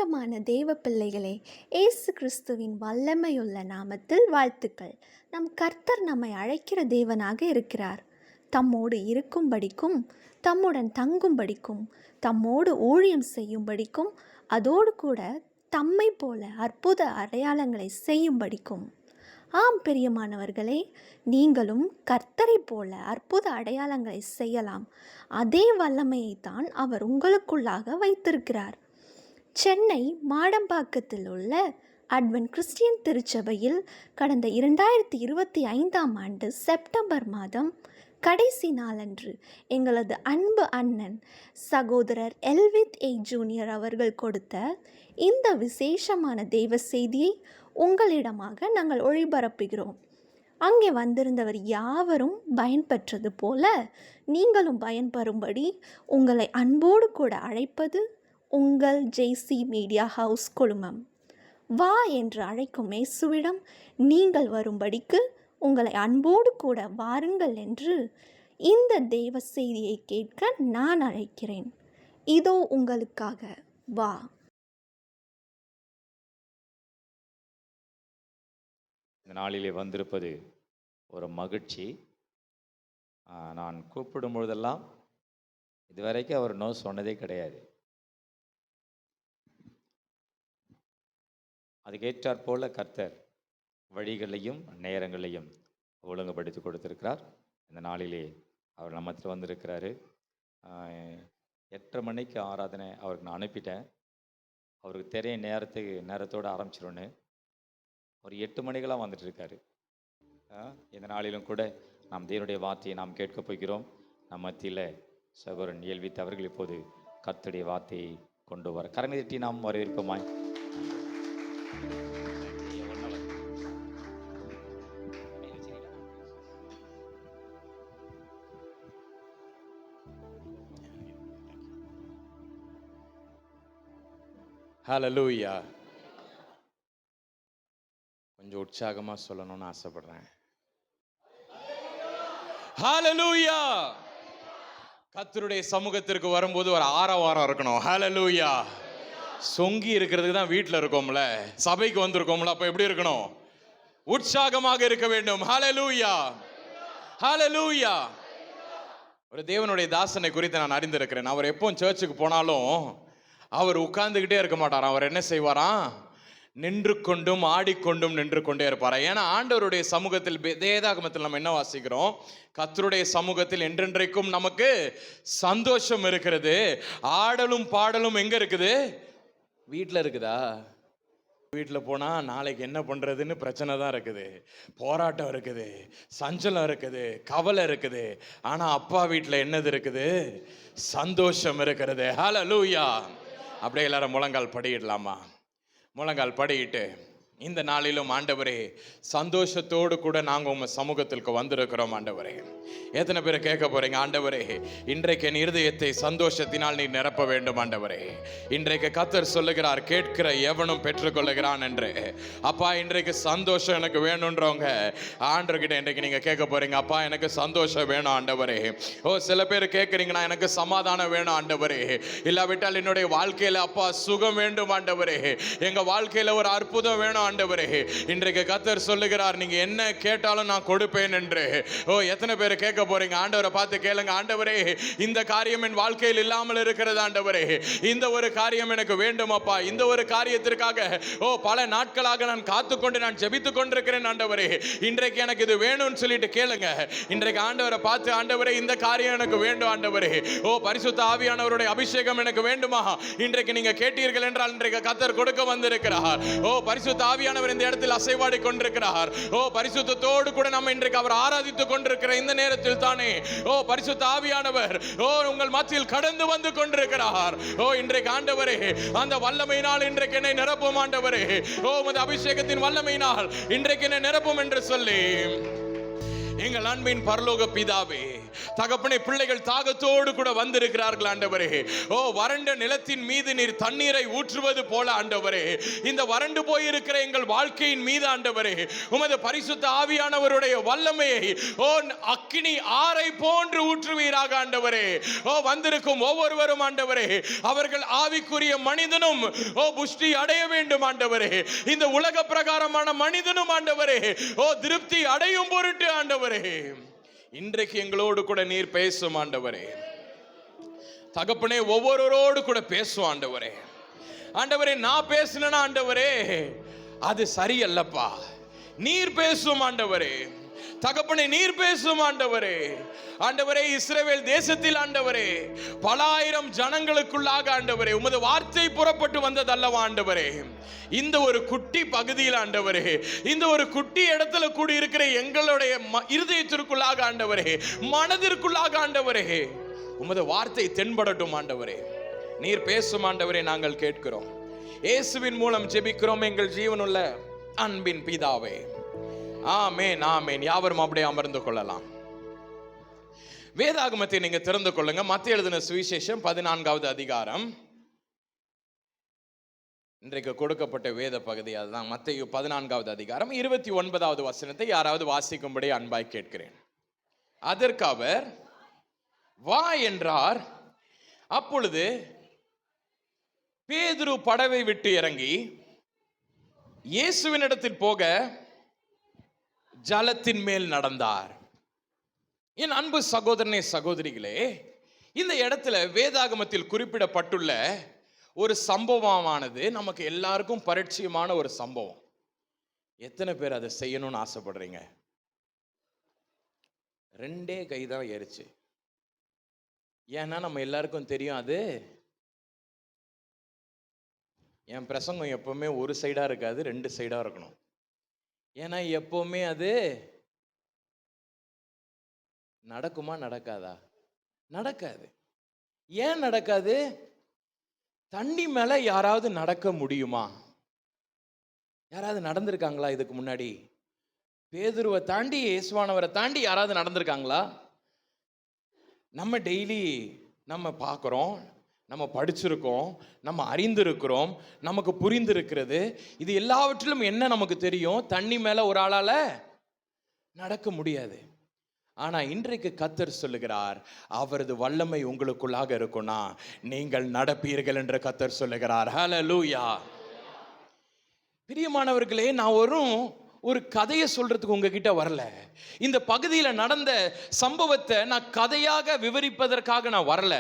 பிரியமான தேவ பிள்ளைகளே, இயேசு கிறிஸ்துவின் வல்லமையுள்ள நாமத்தில் வாழ்த்துக்கள். நம் கர்த்தர் நம்மை அழைக்கிற தேவனாக இருக்கிறார். தம்மோடு இருக்கும்படிக்கும், தம்முடன் தங்கும்படிக்கும், தம்மோடு ஊழியம் செய்யும்படிக்கும், அதோடு கூட தம்மை போல அற்புத அடையாளங்களை செய்யும்படிக்கும். ஆம் பிரியமானவர்களே, நீங்களும் கர்த்தரை போல அற்புத அடையாளங்களை செய்யலாம். அதே வல்லமையைத்தான் அவர் உங்களுக்குள்ளாக வைத்திருக்கிறார். சென்னை மாடம்பாக்கத்தில் உள்ள அட்வென்ட் கிறிஸ்டியன் திருச்சபையில் கடந்த 2025ஆம் ஆண்டு செப்டம்பர் மாதம் கடைசி நாளன்று எங்களது அன்பு அண்ணன் சகோதரர் எல்வித் ஏ ஜூனியர் அவர்கள் கொடுத்த இந்த விசேஷமான தெய்வ செய்தியை உங்களிடமாக நாங்கள் ஒளிபரப்புகிறோம். அங்கே வந்திருந்தவர் யாவரும் பயன்பெற்றது போல நீங்களும் பயன்பெறும்படி உங்களை அன்போடு கூட அழைப்பது உங்கள் ஜேசி மீடியா ஹவுஸ் குழுமம். வா என்று அழைக்கும் இயேசுவிடம் நீங்கள் வரும்படிக்கு உங்களை அன்போடு கூட வாருங்கள் என்று இந்த தெய்வ செய்தியை கேட்க நான் அழைக்கிறேன். இதோ உங்களுக்காக வா. இந்த நாளிலே வந்திருப்பது ஒரு மகிழ்ச்சி. நான் கூப்பிடும் பொழுதெல்லாம் இதுவரைக்கும் அவர் நோ சொன்னதே கிடையாது. அதுக்கேற்றாற் போல கர்த்தர் வழிகளையும் நேரங்களையும் ஒழுங்குபடுத்தி கொடுத்திருக்கிறார். இந்த நாளிலே அவர் நம்மத்தில் வந்திருக்கிறாரு. 8:30 மணிக்கு ஆராதனை அவருக்கு நான் அனுப்பிட்டேன். அவருக்கு தெரிய நேரத்தோடு ஆரம்பிச்சிருன்னு ஒரு 8 மணிக்கெல்லாம் வந்துட்டு இருக்காரு. இந்த நாளிலும் கூட நாம் தேவனுடைய வார்த்தையை நாம் கேட்க போகிறோம். நம் மத்தியில் சகோதரன் எல்வித் அவர்கள் இப்போது கர்த்தருடைய வார்த்தையை கொண்டு வர கரங்களை தட்டி நாம் வரவேற்போமாய். ஹல்லேலூயா. கொஞ்சம் உற்சாகமாக சொல்லணும்னு ஆசைப்படுறேன். ஹல்லேலூயா. கர்த்தருடைய சமூகத்திற்கு வரும்போது ஒரு ஆரவாரம் இருக்கணும். ஹல்லேலூயா. சொங்கி இருக்கிறதுக்கு தான் வீட்டில் இருக்கோம்ல, சபைக்கு வந்திருக்கோம்ல, அப்போ எப்படி இருக்கணும்? உற்சாகமாக இருக்க வேண்டும். ஹல்லேலூயா. ஹல்லேலூயா. ஒரு தேவனுடைய தாசனை குறித்து நான் அறிந்திருக்கிறேன். அவர் எப்போ சர்ச்சுக்கு போனாலும் அவர் உட்கார்ந்துக்கிட்டே இருக்க மாட்டாராம். அவர் என்ன செய்வாராம்? நின்று கொண்டும் ஆடிக்கொண்டும் நின்று கொண்டே இருப்பாராம். ஏன்னா ஆண்டவருடைய சமூகத்தில் வேதாகமத்தில் நம்ம என்ன வாசிக்கிறோம்? கர்த்தருடைய சமூகத்தில் என்றென்றைக்கும் நமக்கு சந்தோஷம் இருக்கிறது. ஆடலும் பாடலும் எங்க இருக்குது? வீட்டில் இருக்குதா? வீட்டில் போனால் நாளைக்கு என்ன பண்ணுறதுன்னு பிரச்சனை தான் இருக்குது, போராட்டம் இருக்குது, சஞ்சலம் இருக்குது, கவலை இருக்குது. ஆனால் அப்பா வீட்டில் என்னது இருக்குது? சந்தோஷம் இருக்கிறது. ஹல்லேலூயா. அப்படியே எல்லாரும் முழங்கால் படியிடலாமா? முழங்கால் படியிட்டு இந்த நாளிலும் ஆண்டவரே சந்தோஷத்தோடு கூட நாங்கள் உங்கள் சமூகத்திற்கு வந்திருக்கிறோம். ஆண்டவரே, எத்தனை பேர் கேட்க போறீங்க? ஆண்டவரே, இன்றைக்கு என் இருதயத்தை சந்தோஷத்தினால் நீ நிரப்ப வேண்டும். ஆண்டவரே, இன்றைக்கு கர்த்தர் சொல்லுகிறார், கேட்கிற எவனும் பெற்றுக்கொள்ளுகிறான் என்று. அப்பா, இன்றைக்கு சந்தோஷம் எனக்கு வேணுன்றவங்க ஆண்டவர்கிட்ட இன்றைக்கு நீங்க கேட்க போறீங்க. அப்பா, எனக்கு சந்தோஷம் வேணும் ஆண்டவரே. சில பேர் கேட்குறீங்கன்னா எனக்கு சமாதானம் வேணும் ஆண்டவரே. இல்லாவிட்டால் என்னுடைய வாழ்க்கையில அப்பா சுகம் வேண்டும் ஆண்டவரே. எங்க வாழ்க்கையில ஒரு அற்புதம் வேணும் ஆண்டவரே. இன்றைக்கு கர்த்தர் சொல்லுகிறார், நீங்க என்ன கேட்டாலும் நான் கொடுப்பேன் என்று. எத்தனை பேர் கேட்க போறீங்க? ஆண்டவரை பார்த்து கேளுங்க. ஆண்டவரே, இந்த காரியம் என் வாழ்க்கையில் இல்லாமல் இருக்கிறது ஆண்டவரே. இந்த ஒரு காரியம் எனக்கு வேண்டும் அப்பா. இந்த ஒரு காரியத்திற்காக பல நாட்களாக நான் காத்துக்கொண்டு நான் ஜெபித்துக் கொண்டிருக்கிறேன் ஆண்டவரே. இன்றைக்கு எனக்கு இது வேணும்னு சொல்லிட்டு கேளுங்க. இன்றைக்கு ஆண்டவரை பார்த்து, ஆண்டவரே இந்த காரியம் எனக்கு வேண்டும் ஆண்டவரே. பரிசுத்த ஆவியானவருடைய அபிஷேகம் எனக்கு வேண்டுமா? இன்றைக்கு நீங்க கேட்டீர்கள் என்றால் இன்றைக்கு கர்த்தர் கொடுக்க வந்திருக்கிறார். பரிசுத்த ஆவியானவர் இந்த இடத்தில் அசைவாடி கொண்டிருக்கிறார். பரிசுத்தத்தோடு கூட நம்ம இன்றைக்கு அவர் ஆராதித்துக் கொண்டிருக்கிற இந்த நேரத்தில் தானே பரிசுத்த ஆவியானவர் உங்கள் மத்தியில் கடந்து வந்து கொண்டிருக்கிறார். இன்றைக்கு ஆண்டவரே, அந்த வல்லமையினால் இன்றைக்கு என்னை நிரப்பும் ஆண்டவரே. உமது அபிஷேகத்தின் வல்லமையினால் இன்றைக்கு என்னை நிரப்பும் என்று சொல்லி எங்கள் அன்பின் பரலோக பிதாவே, தகப்பனே, பிள்ளைகள் தாகத்தோடு கூட வந்திருக்கிறார்கள் ஆண்டவரே. ஓ, வறண்ட நிலத்தின் மீது நீர் தண்ணீரை ஊற்றுவது போல ஆண்டவரே, இந்த வறண்டு போயிருக்கிற எங்கள் வாழ்க்கையின் மீது ஆண்டவரே உமது பரிசுத்த ஆவியானவருடைய வல்லமையை ஓ அக்கினி ஆரை போன்று ஊற்றுவீராக ஆண்டவரே. ஓ, வந்திருக்கும் ஒவ்வொருவரும் ஆண்டவரே, அவர்கள் ஆவிக்குரிய மனிதனும் ஓ புஷ்டி அடைய வேண்டும் ஆண்டவரே. இந்த உலக பிரகாரமான மனிதனும் ஆண்டவரே ஓ திருப்தி அடையும் பொருட்டு ஆண்டவரே, இன்றைக்கு எங்களோடு கூட நீர் பேசும் ஆண்டவரே. தகப்பனே, ஒவ்வொருவரோடு கூட பேசும் ஆண்டவரே. ஆண்டவரே, நான் பேசினா ஆண்டவரே அது சரியல்லப்பா, நீர் பேசும் ஆண்டவரே. தகப்பனே, நீர் பேசும் ஆண்டவரே. ஆண்டவரே, இஸ்ரவேல் தேசத்தில் ஆண்டவரே பல ஆயிரம் ஜனங்களுக்குள்ளாக ஆண்டவரே உமது வார்த்தை புறப்பட்டு வந்தது அல்லவா ஆண்டவரே. இந்த ஒரு குட்டி பகுதியில் ஆண்டவரே, இந்த ஒரு குட்டி இடத்துல கூடி இருக்கிற எங்களுடைய இருதயத்திற்குள்ளாக ஆண்டவரே, மனதிற்குள்ளாக ஆண்டவரே உமது வார்த்தை தென்படட்டும் ஆண்டவரே. நீர் பேசும் ஆண்டவரே, நாங்கள் கேட்கிறோம். இயேசுவின் மூலம் ஜெபிக்கிறோம் எங்கள் ஜீவனுள்ள அன்பின் பிதாவே. ஆமென், ஆமென். யாவரும் அப்படியே அமர்ந்து கொள்ளலாம். வேதாகமத்தை நீங்க திறந்து கொள்ளுங்க. மத்தேயு எழுதின சுவிசேஷம் 14வது அதிகாரம். இன்றைக்கு கொடுக்கப்பட்ட வேத பகுதி அதுதான். மத்தேயு 14வது அதிகாரம் 29வது வசனத்தை யாராவது வாசிக்கும்படி அன்பாய் கேட்கிறேன். அதற்கு அவர் வா என்றார். அப்பொழுது பேதுரு படவை விட்டு இறங்கி இயேசுவினிடத்தில் போக ஜலத்தின் மேல் நடந்தார். என் அன்பு சகோதரனே, சகோதரிகளே, இந்த இடத்துல வேதாகமத்தில் குறிப்பிடப்பட்டுள்ள ஒரு சம்பவமானது நமக்கு எல்லாருக்கும் பரிச்சயமான ஒரு சம்பவம். எத்தனை பேர் அதை செய்யணும்னு ஆசைப்படுறீங்க? 2 கைதான் ஏறிச்சு. ஏன்னா நம்ம எல்லாருக்கும் தெரியும், அது என் பிரசங்கம் எப்பவுமே ஒரு சைடா இருக்காது, 2 சைடா இருக்கணும். ஏன்னா எப்பவுமே அது நடக்குமா நடக்காதா? நடக்காது. ஏன் நடக்காது? தண்ணி மேல யாராவது நடக்க முடியுமா? யாராவது நடந்திருக்காங்களா இதுக்கு முன்னாடி? பேதுருவை தாண்டி, இயேசுவானவரை தாண்டி யாராவது நடந்திருக்காங்களா? நம்ம டெய்லி நம்ம பார்க்குறோம், நம்ம படிச்சிருக்கோம், நம்ம அறிந்திருக்கிறோம், நமக்கு புரிந்திருக்கிறது. இது எல்லாவற்றிலும் என்ன நமக்கு தெரியும்? தண்ணி மேல ஒரு ஆளால நடக்க முடியாது. ஆனா இன்றைக்கு கர்த்தர் சொல்லுகிறார், அவரது வல்லமை உங்களுக்குள்ளாக இருக்கும்னா நீங்கள் நடப்பீர்கள் என்று கர்த்தர் சொல்லுகிறார். ஹல்லேலூயா. பிரியமானவர்களே, நான் ஒரு கதையை சொல்றதுக்கு உங்ககிட்ட வரல. இந்த பகுதியில் நடந்த சம்பவத்தை நான் கதையாக விவரிப்பதற்காக நான் வரல.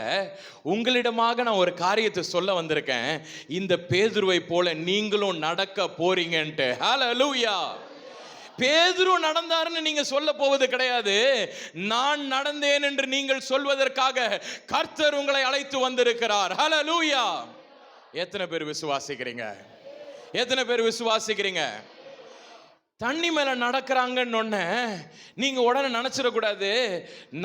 உங்களிடமாக நான் ஒரு காரியத்தை சொல்ல வந்திருக்கேன். இந்த பேதுருவை போல நீங்களும் நடக்க போறீங்கன்ட்டு. ஹல்லேலூயா. பேதுரு நடந்தாருன்னு நீங்க சொல்ல போவது கிடையாது. நான் நடந்தேன் என்று நீங்கள் சொல்வதற்காக கர்த்தர் உங்களை அழைத்து வந்திருக்கிறார். ஹல்லேலூயா. எத்தனை பேர் விசுவாசிக்கிறீங்க? எத்தனை பேர் விசுவாசிக்கிறீங்க? தண்ணி மேல நடக்கிறாங்கன்னு நீங்க உடனே நினைச்சிடக்கூடாது,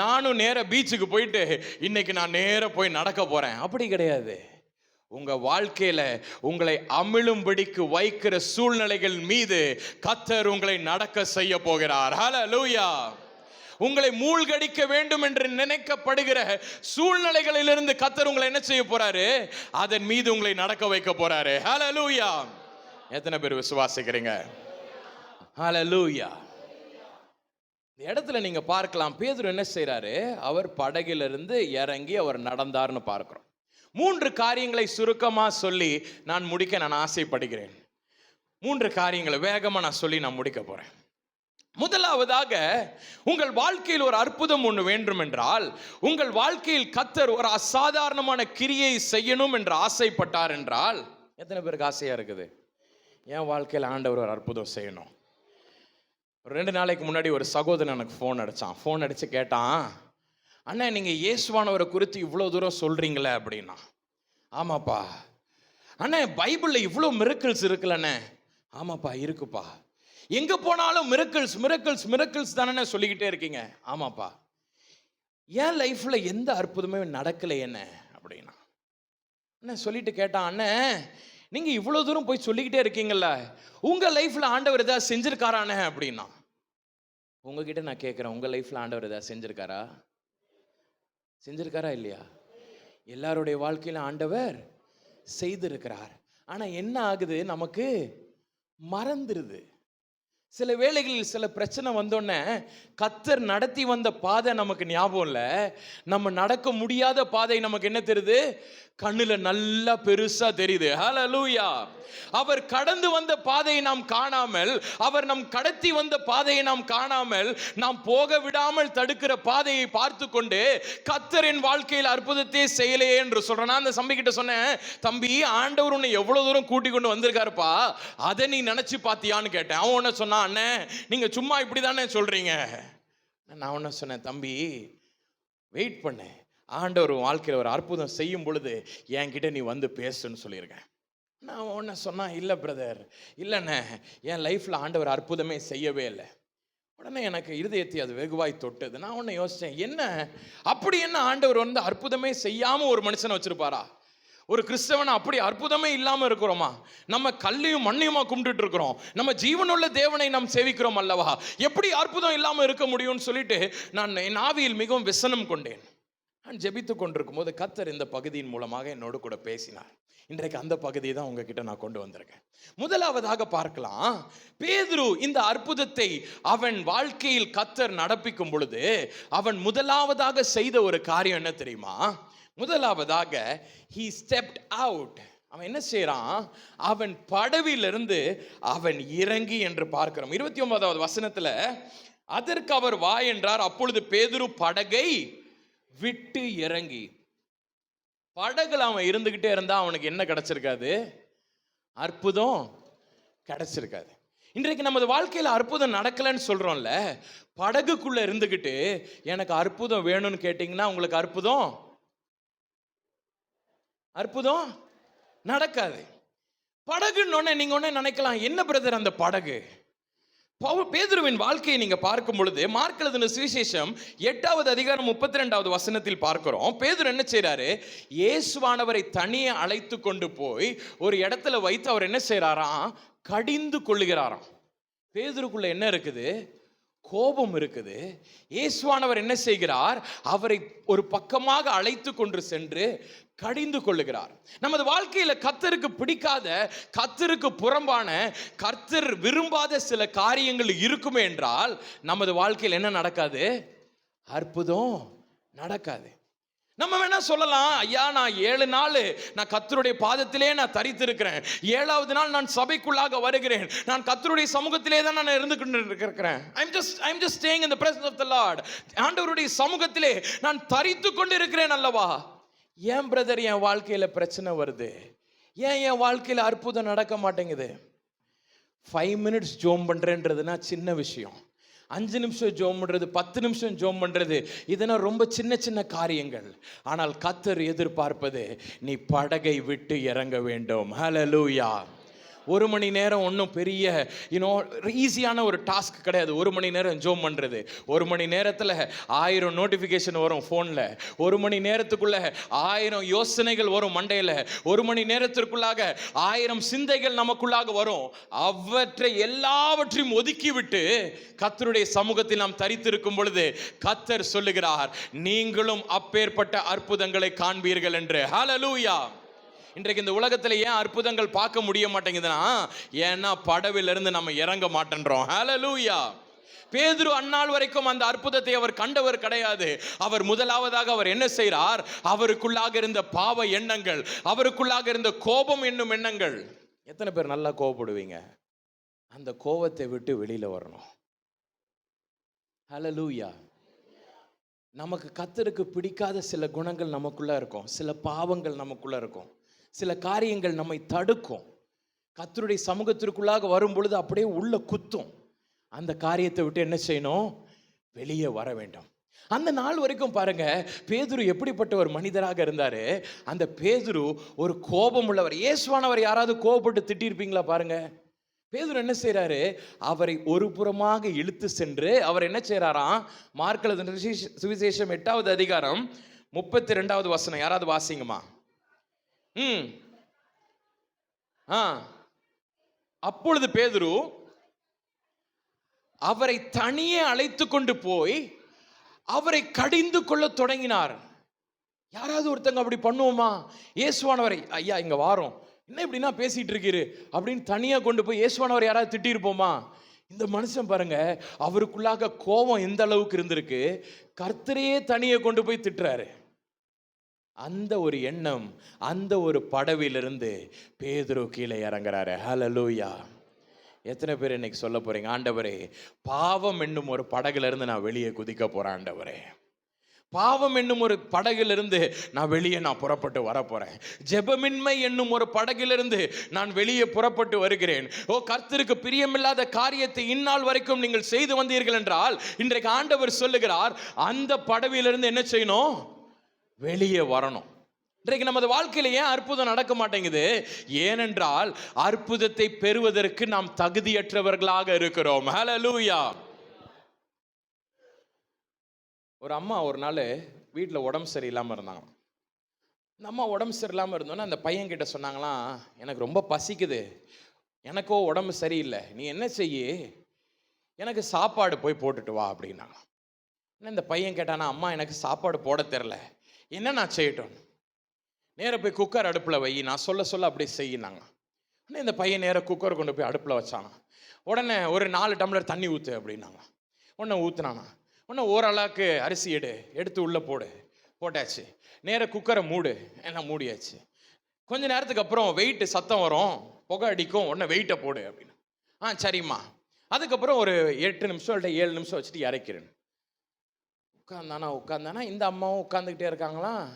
நானும் நேர பீச்சுக்கு போயிட்டு இன்னைக்கு நான் நேர போய் நடக்க போறேன். அப்படி கிடையாது. உங்க வாழ்க்கையில உங்களை அமிழும்படிக்கு வைக்கிற சூழ்நிலைகள் மீது கர்த்தர் உங்களை நடக்க செய்ய போகிறார். ஹல்லேலூயா. உங்களை மூழ்கடிக்க வேண்டும் என்று நினைக்கப்படுகிற சூழ்நிலைகளிலிருந்து கர்த்தர் உங்களை என்ன செய்ய போறாரு? அதன் மீது உங்களை நடக்க வைக்க போறாரு. ஹல்லேலூயா. எத்தனை பேர் விசுவாசிக்கிறீங்க? ஹல்லேலூயா. இந்த இடத்துல நீங்க பார்க்கலாம், பேதுரு என்ன செய்றாரு? அவர் படகிலிருந்து இறங்கி அவர் நடந்தார்னு பார்க்கிறோம். 3 காரியங்களை சுருக்கமா சொல்லி நான் முடிக்க ஆசைப்படுகிறேன். 3 காரியங்களை வேகமா நான் சொல்லி நான் முடிக்க போறேன். முதலாவதாக, உங்கள் வாழ்க்கையில் ஒரு அற்புதம் ஒன்று வேண்டும் என்றால், உங்கள் வாழ்க்கையில் கர்த்தர் ஒரு அசாதாரணமான கிரியை செய்யணும் என்று ஆசைப்பட்டார் என்றால், எத்தனை பேருக்கு ஆசையா இருக்குது? என் வாழ்க்கையில் ஆண்டவர் ஒரு அற்புதம் செய்யணும். 2 நாளைக்கு முன்னாடி ஒரு சகோதரன் எனக்கு ஃபோன் அடிச்சு கேட்டான், அண்ணா நீங்கள் இயேசுவானவரை குறித்து இவ்வளோ தூரம் சொல்கிறீங்களே அப்படின்னா. ஆமாப்பா. அண்ணா பைபிளில் இவ்வளோ மிரக்கிள்ஸ் இருக்குல்லண்ணே. ஆமாப்பா இருக்குப்பா. எங்கே போனாலும் மிரக்கிள்ஸ் மிரக்கிள்ஸ் மிரக்கிள்ஸ் தானே சொல்லிக்கிட்டே இருக்கீங்க. ஆமாப்பா. என் லைஃப்பில் எந்த அற்புதமே நடக்கலை என்ன அப்படின்னா. அண்ணா சொல்லிட்டு கேட்டான், அண்ணே நீங்கள் இவ்வளோ தூரம் போய் சொல்லிக்கிட்டே இருக்கீங்கல்ல, உங்கள் லைஃப்பில் ஆண்டவர் ஏதாவது செஞ்சிருக்காரானே அப்படின்னா. உங்ககிட்ட நான் கேட்குறேன், உங்கள் லைஃப்பில் ஆண்டவர் ஏதாவது செஞ்சுருக்காரா? செஞ்சுருக்காரா இல்லையா? எல்லாருடைய வாழ்க்கையில ஆண்டவர் செய்திருக்கிறார். ஆனால் என்ன ஆகுது, நமக்கு மறந்துடுது. சில வேளைகளில் சில பிரச்சனை வந்தோடனே கர்த்தர் நடத்தி வந்த பாதை நமக்கு ஞாபகம் இல்லை. நம்ம நடக்க முடியாத பாதை நமக்கு என்ன தெரியுது? கண்ணுல நல்லா பெருசா தெரியுது. ஹல்லேலூயா. அவர் கடந்து வந்த பாதையை நாம் காணாமல், அவர் நம் கடத்தி வந்த பாதையை நாம் காணாமல், நாம் போக விடாமல் தடுக்கிற பாதையை பார்த்து கொண்டு கர்த்தரின் வாழ்க்கையில் அற்புதத்தை செய்யலையே என்று சொல்றேன். நான் அந்த தம்பிகிட்ட சொன்னேன், தம்பி, ஆண்டவர் உன்னை எவ்வளவு தூரம் கூட்டி கொண்டு வந்திருக்காருப்பா, அதை நீ நினைச்சு பார்த்தியான்னு கேட்டேன். அவன் என்ன சொன்னான், அண்ணே நீங்க சும்மா இப்படி தானே சொல்றீங்க. நான் என்ன சொன்னேன், தம்பி வெயிட் பண்ணு, ஆண்டவர் வாழ்க்கையில் ஒரு அற்புதம் செய்யும் பொழுது என்கிட்ட நீ வந்து பேசுன்னு சொல்லியிருக்கேன். நான் ஒன்று சொன்னான், இல்லை பிரதர், இல்லைண்ணே, என் லைஃப்பில் ஆண்டவர் அற்புதமே செய்யவே இல்லை. உடனே எனக்கு இருதயத்தை அது வெகுவாய் தொட்டது. நான் ஒன்று யோசித்தேன், என்ன அப்படி என்ன ஆண்டவர் வந்து அற்புதமே செய்யாமல் ஒரு மனுஷனை வச்சுருப்பாரா? ஒரு கிறிஸ்தவனை அப்படி அற்புதமே இல்லாமல் இருக்கிறோமா? நம்ம கல்லையும் மண்ணையுமா கும்பிட்டுட்டு இருக்கிறோம்? நம்ம ஜீவனுள்ள தேவனை நாம் சேவிக்கிறோம் அல்லவா? எப்படி அற்புதம் இல்லாமல் இருக்க முடியும்னு சொல்லிட்டு நான் என் ஆவியில் மிகவும் விசனம் கொண்டேன். நான் ஜெபித்து கொண்டிருக்கும் போது கர்த்தர் இந்த பகுதியின் மூலமாக என்னோடு கூட பேசினார். இன்றைக்கு அந்த பகுதியை தான் உங்ககிட்ட நான் கொண்டு வந்திருக்கேன். முதலாவதாக பார்க்கலாம், பேதுரு இந்த அற்புதத்தை அவன் வாழ்க்கையில் கர்த்தர் நடப்பிக்கும் பொழுது அவன் முதலாவதாக செய்த ஒரு காரியம் என்ன தெரியுமா? முதலாவதாக he stepped out. அவன் என்ன செய்யறான்? அவன் படவிலிருந்து அவன் இறங்கி என்று பார்க்கிறோம். 29வது வசனத்துல, அதற்கு அவர் வா என்றார். அப்பொழுது பேதுரு படகை விட்டு இறங்கி. படகுல அவன் இருந்துகிட்டே இருந்தா அவனுக்கு என்ன கிடைச்சிருக்காது? அற்புதம் கிடைச்சிருக்காது. இன்றைக்கு நமது வாழ்க்கையில் அற்புதம் நடக்கலன்னு சொல்றோம்ல, படகுக்குள்ள இருந்துகிட்டு எனக்கு அற்புதம் வேணும்னு கேட்டீங்கன்னா உங்களுக்கு அற்புதம் நடக்காது. படகுன்னு நீங்க ஒண்ணு நினைக்கலாம், என்ன பிரதர் அந்த படகு? பேதுருவின் வாழ்க்கையை நீங்க பார்க்கும் பொழுது மார்க் எழுதின சுவிசேஷம் 8வது அதிகாரம் 32வது வசனத்தில் பார்க்கிறோம். பேதுரு என்ன செய்யறாரு? இயேசுவானவரை தனியே அழைத்து கொண்டு போய் ஒரு இடத்துல வைத்து அவர் என்ன செய்யறாராம்? கடிந்து கொள்ளுகிறாராம். பேதுருக்குள்ள என்ன இருக்குது? கோபம் இருக்குது. இயேசுவானவர் என்ன செய்கிறார்? அவரை ஒரு பக்கமாக அழைத்து கொண்டு சென்று கடிந்து கொள்ளுகிறார். நமது வாழ்க்கையில கர்த்தருக்கு பிடிக்காத, கர்த்தருக்கு புறம்பான, கர்த்தர் விரும்பாத சில காரியங்கள் இருக்குமே என்றால் நமது வாழ்க்கையில் என்ன நடக்காது? அற்புதம் நடக்காது. நம்ம வேணா சொல்லலாம், ஐயா நான் 7 நாள் நான் கர்த்தருடைய பாதத்திலே நான் தரித்து இருக்கிறேன், 7வது நாள் நான் சபைக்குள்ளாக வருகிறேன், நான் கர்த்தருடைய சமூகத்திலே தான் நான் இருந்து கொண்டு இருக்கிறேன். I'm just staying in the presence of the Lord. ஆண்டவருடைய சமூகத்திலே நான் தரித்து கொண்டு இருக்கிறேன் அல்லவா? ஏன் பிரதர் என் வாழ்க்கையில பிரச்சனை வருது? ஏன் என் வாழ்க்கையில அற்புதம் நடக்க மாட்டேங்குது? 5 minutes ஜோம் பண்றேன்றதுனா சின்ன விஷயம். 5 நிமிஷம் ஜோம் பண்றது, 10 நிமிஷம் ஜோம் பண்றது, இதெல்லாம் ரொம்ப சின்ன சின்ன காரியங்கள். ஆனால் கர்த்தர் எதிர்பார்ப்பது நீ படகை விட்டு இறங்க வேண்டும். ஹல்லேலூயா. 1 மணி நேரம் ஒன்றும் பெரிய ஈஸியான ஒரு டாஸ்க் கிடையாது. 1 மணி நேரம் ஜோம் பண்ணுறது. 1 மணி நேரத்தில் 1000 நோட்டிஃபிகேஷன் வரும் ஃபோனில். 1 மணி நேரத்துக்குள்ள 1000 யோசனைகள் வரும் மண்டையில். 1 மணி நேரத்திற்குள்ளாக 1000 சிந்தைகள் நமக்குள்ளாக வரும். அவற்றை எல்லாவற்றையும் ஒதுக்கிவிட்டு கர்த்தருடைய சமூகத்தில் நாம் தரித்திருக்கும் பொழுது கர்த்தர் சொல்லுகிறார், நீங்களும் அப்பேற்பட்ட அற்புதங்களை காண்பீர்கள் என்று. ஹல்லேலூயா. இன்றைக்கு இந்த உலகத்தில் ஏன் அற்புதங்கள் பார்க்க முடிய மாட்டேங்குதுன்னா, ஏன்னா படவிலிருந்து நம்ம இறங்க மாட்டேன்றோம். ஹல்லேலூயா. பேதுரு அந்நாள் வரைக்கும் அந்த அற்புதத்தை அவர் கண்டவர் கிடையாது. அவர் முதலாவதாக அவர் என்ன செய்கிறார்? அவருக்குள்ளாக இருந்த பாவ எண்ணங்கள், அவருக்குள்ளாக இருந்த கோபம் என்னும் எண்ணங்கள். எத்தனை பேர் நல்லா கோபப்படுவீங்க? அந்த கோபத்தை விட்டு வெளியில வரணும். ஹல்லேலூயா. நமக்கு கர்த்தருக்கு பிடிக்காத சில குணங்கள் நமக்குள்ள இருக்கும், சில பாவங்கள் நமக்குள்ள இருக்கும், சில காரியங்கள் நம்மை தடுக்கும். கர்த்தருடைய சமூகத்திற்குள்ளாக வரும் பொழுது அப்படியே உள்ள குத்தும். அந்த காரியத்தை விட்டு என்ன செய்யணும்? வெளியே வர வேண்டும். அந்த நாள் வரைக்கும் பாருங்க, பேதுரு எப்படிப்பட்ட ஒரு மனிதராக இருந்தாரு. அந்த பேதுரு ஒரு கோபம் உள்ளவர். இயேசுவானவர் யாராவது கோபப்பட்டு திட்டிருப்பீங்களா? பாருங்க, பேதுரு என்ன செய்யறாரு? அவரை ஒரு புறமாக இழுத்து சென்று அவர் என்ன செய்யறாராம்? மார்க் எழுதின சுவிசேஷம் 8வது அதிகாரம் 32வது வசனம் யாராவது வாசிங்கம்மா. அப்பொழுது பேதுரு அவரை தனியே அழைத்து கொண்டு போய் அவரை கடிந்து கொள்ள தொடங்கினார். யாராவது ஒருத்தங்க அப்படி பண்ணுவோமா? இயேசுவானவரை, ஐயா இங்க வாரோம், என்ன இப்படின்னா பேசிட்டு இருக்கீரு அப்படின்னு தனியா கொண்டு போய் இயேசுவானவர் யாராவது திட்டிருப்போமா? இந்த மனுஷன் பாருங்க, அவருக்குள்ளாக கோபம் எந்த அளவுக்கு இருந்திருக்கு, கர்த்தரையே தனியே கொண்டு போய் திட்டுறாரு. அந்த ஒரு எண்ணம், அந்த ஒரு படவிலிருந்து பேதுரு கீழே இறங்குறாரு. ஹல்லேலூயா. எத்தனை பேர் இன்னைக்கு சொல்ல போறீங்க, ஆண்டவரே பாவம் என்னும் ஒரு படகுல இருந்து நான் வெளியே குதிக்க போறேன், ஆண்டவரே பாவம் என்னும் ஒரு படகிலிருந்து நான் வெளியே புறப்பட்டு வரப்போறேன். ஜெபமின்மை என்னும் ஒரு படகிலிருந்து நான் வெளியே புறப்பட்டு வருகிறேன். ஓ, கர்த்தருக்கு பிரியமில்லாத காரியத்தை இந்நாள் வரைக்கும் நீங்கள் செய்து வந்தீர்கள் என்றால் இன்றைக்கு ஆண்டவர் சொல்லுகிறார், அந்த படவிலிருந்து என்ன செய்யணும்? வெளியே வரணும். இன்றைக்கு நமது வாழ்க்கையில ஏன் அற்புதம் நடக்க மாட்டேங்குது? ஏனென்றால் அற்புதத்தை பெறுவதற்கு நாம் தகுதியற்றவர்களாக இருக்கிறோம். ஹல்லேலூயா. ஒரு அம்மா ஒரு நாள் வீட்டில் உடம்பு சரியில்லாமல் இருந்தாங்க. இந்த அம்மா உடம்பு சரியில்லாமல் இருந்தோன்னா அந்த பையன்கிட்ட சொன்னாங்களாம், எனக்கு ரொம்ப பசிக்குது, எனக்கோ உடம்பு சரியில்லை, நீ என்ன செய்ய, எனக்கு சாப்பாடு போய் போட்டுட்டு வா அப்படின்னாங்க. இந்த பையன் கேட்டானா, அம்மா எனக்கு சாப்பாடு போட தெரில, என்ன நான் செய்யட்டும்? நேராக போய் குக்கர் அடுப்பில் வை, நான் சொல்ல சொல்ல அப்படியே செய்யினாங்க. உடனே இந்த பையன் நேராக குக்கர் கொண்டு போய் அடுப்பில் வச்சாங்க. உடனே ஒரு 4 டம்ளர் தண்ணி ஊற்று அப்படின்னாங்க. உடனே ஊற்றுனானா. உடனே ஓரளவுக்கு அரிசி எடுத்து உள்ளே போட்டாச்சு. நேராக குக்கரை மூடு, எல்லாம் மூடியாச்சு. கொஞ்ச நேரத்துக்கு அப்புறம் வெயிட்டு சத்தம் வரும், புகை அடிக்கும், உடனே வெயிட்டை போடு அப்படின்னு. சரிம்மா. அதுக்கப்புறம் ஒரு 8 நிமிஷம் இல்லை 7 நிமிஷம் வச்சுட்டு இறக்கிறேன். உட்காந்தானா இந்த அம்மாவும் உட்காந்துக்கிட்டே இருக்காங்களாம்.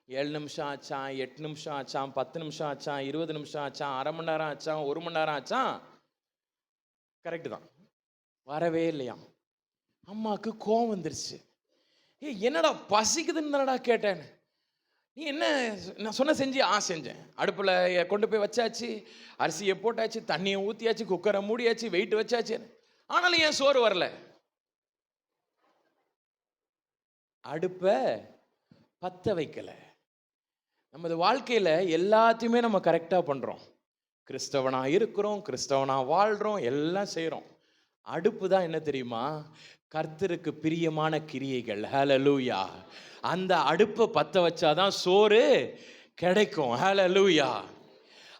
7 நிமிஷம் ஆச்சான், 8 நிமிஷம் ஆச்சான், 10 நிமிஷம் ஆச்சான், 20 நிமிஷம் ஆச்சான், அரை மணி நேரம் ஆச்சான், 1 மணி நேரம் ஆச்சான். கரெக்டு தான், வரவே இல்லையாம். அம்மாவுக்கு கோவம் வந்துருச்சு. என்னடா பசிக்குதுன்னு தானடா கேட்டேன், நீ என்ன நான் சொன்ன செஞ்சு? செஞ்சேன். அடுப்பில் கொண்டு போய் வச்சாச்சு, அரிசியை போட்டாச்சு, தண்ணியை ஊற்றியாச்சு, குக்கரை மூடியாச்சு, வெயிட் வச்சாச்சு, ஆனாலும் ஏன் சோறு வரல? அடுப்பை பற்ற வைக்கல. நமது வாழ்க்கையில் எல்லாத்தையுமே நம்ம கரெக்டாக பண்ணுறோம், கிறிஸ்தவனாக இருக்கிறோம், கிறிஸ்தவனாக வாழ்கிறோம், எல்லாம் செய்கிறோம். அடுப்பு தான் என்ன தெரியுமா? கர்த்தருக்கு பிரியமான கிரியைகள். ஹல்லேலூயா. அந்த அடுப்பை பற்ற வச்சாதான் சோறு கிடைக்கும். ஹல்லேலூயா.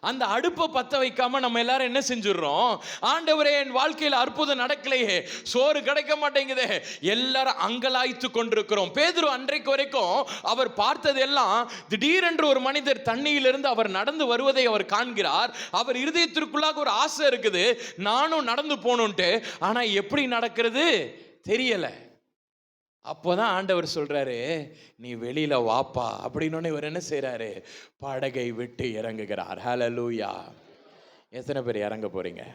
அந்த அடுப்பை பற்ற வைக்காம நம்ம எல்லாரும் என்ன செஞ்சிடறோம்? ஆண்டவரே என் வாழ்க்கையில் அற்புதம் நடக்கலையே, சோறு கிடைக்க மாட்டேங்குதே, எல்லாரும் அங்கலாய்த்து கொண்டிருக்கிறோம். பேதுரு அன்றைக்கு வரைக்கும் அவர் பார்த்தது எல்லாம், திடீரென்று ஒரு மனிதர் தண்ணியிலிருந்து அவர் நடந்து வருவதை அவர் காண்கிறார். அவர் இருதயத்திற்குள்ளாக ஒரு ஆசை இருக்குது, நானும் நடந்து போகணுன்ட்டு. ஆனா எப்படி நடக்கிறது தெரியல. அப்போதான் ஆண்டவர் சொல்றாரு, நீ வெளியில வாப்பா அப்படின்னு. இவர் என்ன செய்யறாரு? படகை விட்டு இறங்குகிறார். ஹல்லேலூயா. எத்தனை பேர் இறங்க போறீங்க?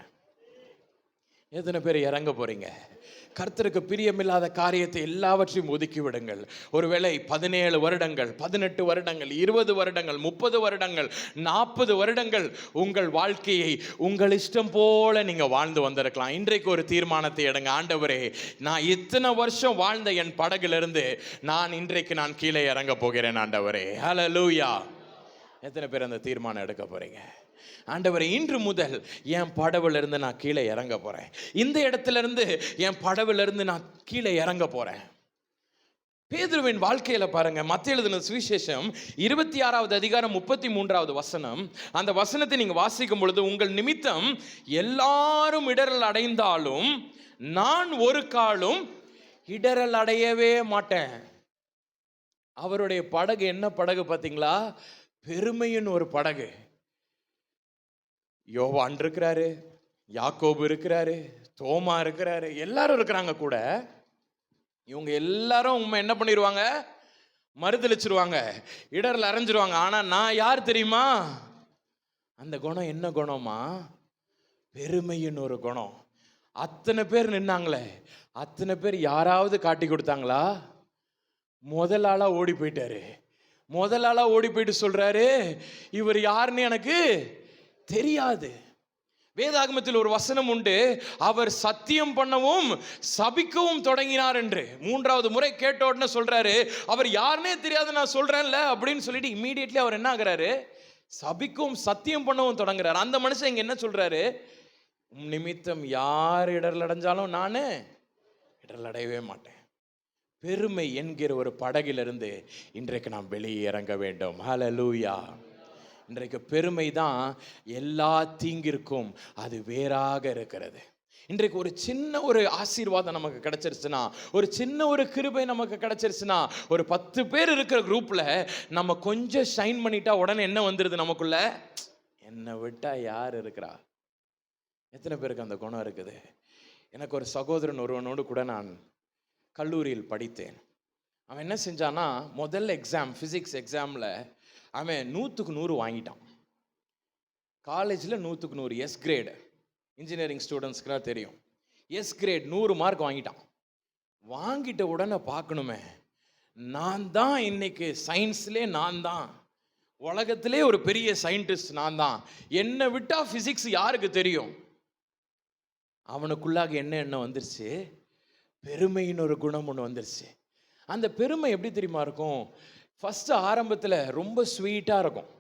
எத்தனை பேர் இறங்க போறீங்க? கர்த்தருக்கு பிரியமில்லாத காரியத்தை எல்லாவற்றையும் ஒதுக்கி விடுங்கள். ஒருவேளை 17 வருடங்கள், 18 வருடங்கள், 20 வருடங்கள், 30 வருடங்கள், 40 வருடங்கள் உங்கள் வாழ்க்கையை உங்கள் இஷ்டம் போல நீங்க வாழ்ந்து வந்திருக்கலாம். இன்றைக்கு ஒரு தீர்மானத்தை எடுங்க. ஆண்டவரே, நான் இத்தனை வருஷம் வாழ்ந்த என் படகிலிருந்து இன்றைக்கு நான் கீழே இறங்க போகிறேன் ஆண்டவரே. ஹல்லேலூயா. எத்தனை பேர் அந்த தீர்மானம் எடுக்க போறீங்க? ஆண்டவரே, இன்று முதல் என் படவுல இருந்து நான் கீழே இறங்க போறேன், இந்த இடத்துல இருந்து என் படவுல இருந்து நான் கீழே இறங்க போறேன். பேதுருவின் வாழ்க்கையில பாருங்க, மத்தேயு எழுதின சுவிசேஷம் 26வது அதிகாரம் 33வது வசனம். அந்த வசனத்தை நீங்க வாசிக்கும் பொழுது, உங்கள் நிமித்தம் எல்லாரும் இடரல் அடைந்தாலும் நான் ஒரு காலும் இடரல் அடையவே மாட்டேன். அவருடைய படகு என்ன படகு பார்த்தீங்களா? பெருமையின் ஒரு படகு. யோவான் இருக்கிறாரு, யாக்கோபு இருக்கிறாரு, தோமா இருக்கிறாரு, எல்லாரும் இருக்கிறாங்க கூட. இவங்க எல்லாரும் உண்மை என்ன பண்ணிடுவாங்க? மறுதளிச்சிருவாங்க, இடர்ல அரைஞ்சிருவாங்க. ஆனா நான் யார் தெரியுமா? அந்த குணம் என்ன குணமா? பெருமையின் ஒரு குணம். அத்தனை பேர் நின்னாங்களே, அத்தனை பேர் யாராவது காட்டி கொடுத்தாங்களா? முதல் ஆளா ஓடி போயிட்டாரு. முதல் ஆளா ஓடி போயிட்டு சொல்றாரு, இவர் யாருன்னு எனக்கு தெரியாது. வேதாகமத்தில் ஒரு வசனம் உண்டு, அவர் சத்தியம் பண்ணவும் சபிக்கவும் தொடங்கினார் என்று. 3வது முறை கேட்ட உடனே சொல்றாரு, அவர் யாருன்னே தெரியாது நான் சொல்றேன்ல அப்படின்னு சொல்லிட்டு இம்மீடியட்லி அவர் என்ன ஆகிறாரு? சபிக்கவும் சத்தியம் பண்ணவும் தொடங்குறாரு. அந்த மனுஷன் இங்க என்ன சொல்றாரு? உம் நிமித்தம் யார் இடர்ல அடைஞ்சாலும் நானு இடர்ல அடையவே மாட்டேன். பெருமை என்கிற ஒரு படகிலிருந்து இன்றைக்கு நாம் வெளியே இறங்க வேண்டும். ஹல்லேலூயா. இன்றைக்கு பெருமை தான் எல்லா தீங்கிற்கும் அது வேறாக இருக்கிறது. இன்றைக்கு ஒரு சின்ன ஒரு ஆசீர்வாதம் நமக்கு கிடைச்சிருச்சுன்னா, ஒரு சின்ன ஒரு கிருபை நமக்கு கிடைச்சிருச்சுன்னா, ஒரு 10 பேர் இருக்கிற குரூப்ல நம்ம கொஞ்சம் ஷைன் பண்ணிட்டா உடனே என்ன வந்துருது நமக்குள்ள? என்னை விட்டா யார் இருக்கிறா? எத்தனை பேருக்கு அந்த குணம் இருக்குது? எனக்கு ஒரு சகோதரன் ஒருவனோடு கூட நான் கல்லூரியில் படித்தேன். அவன் என்ன செஞ்சான்னா, முதல் எக்ஸாம் ஃபிசிக்ஸ் எக்ஸாமில் அவன் 100க்கு 100 வாங்கிட்டான். காலேஜில் 100க்கு 100 எஸ் கிரேடு. இன்ஜினியரிங் ஸ்டூடெண்ட்ஸ்க்குலாம் தெரியும். எஸ் கிரேட் 100 மார்க் வாங்கிட்டான். வாங்கிட்ட உடனே பார்க்கணுமே, நான் தான் இன்னைக்கு சயின்ஸ்லே நான் தான், உலகத்திலே ஒரு பெரிய சயின்டிஸ்ட் நான் தான், என்னை விட்டா ஃபிசிக்ஸ் யாருக்கு தெரியும்? அவனுக்குள்ளாக என்ன எண்ணம் வந்துருச்சு? பெருமையின் ஒரு குணம் ஒன்று வந்துருச்சு. அந்த பெருமை எப்படி தெரியுமா இருக்கும்? ஃபஸ்ட்டு ஆரம்பத்தில் ரொம்ப ஸ்வீட்டாக இருக்கும்.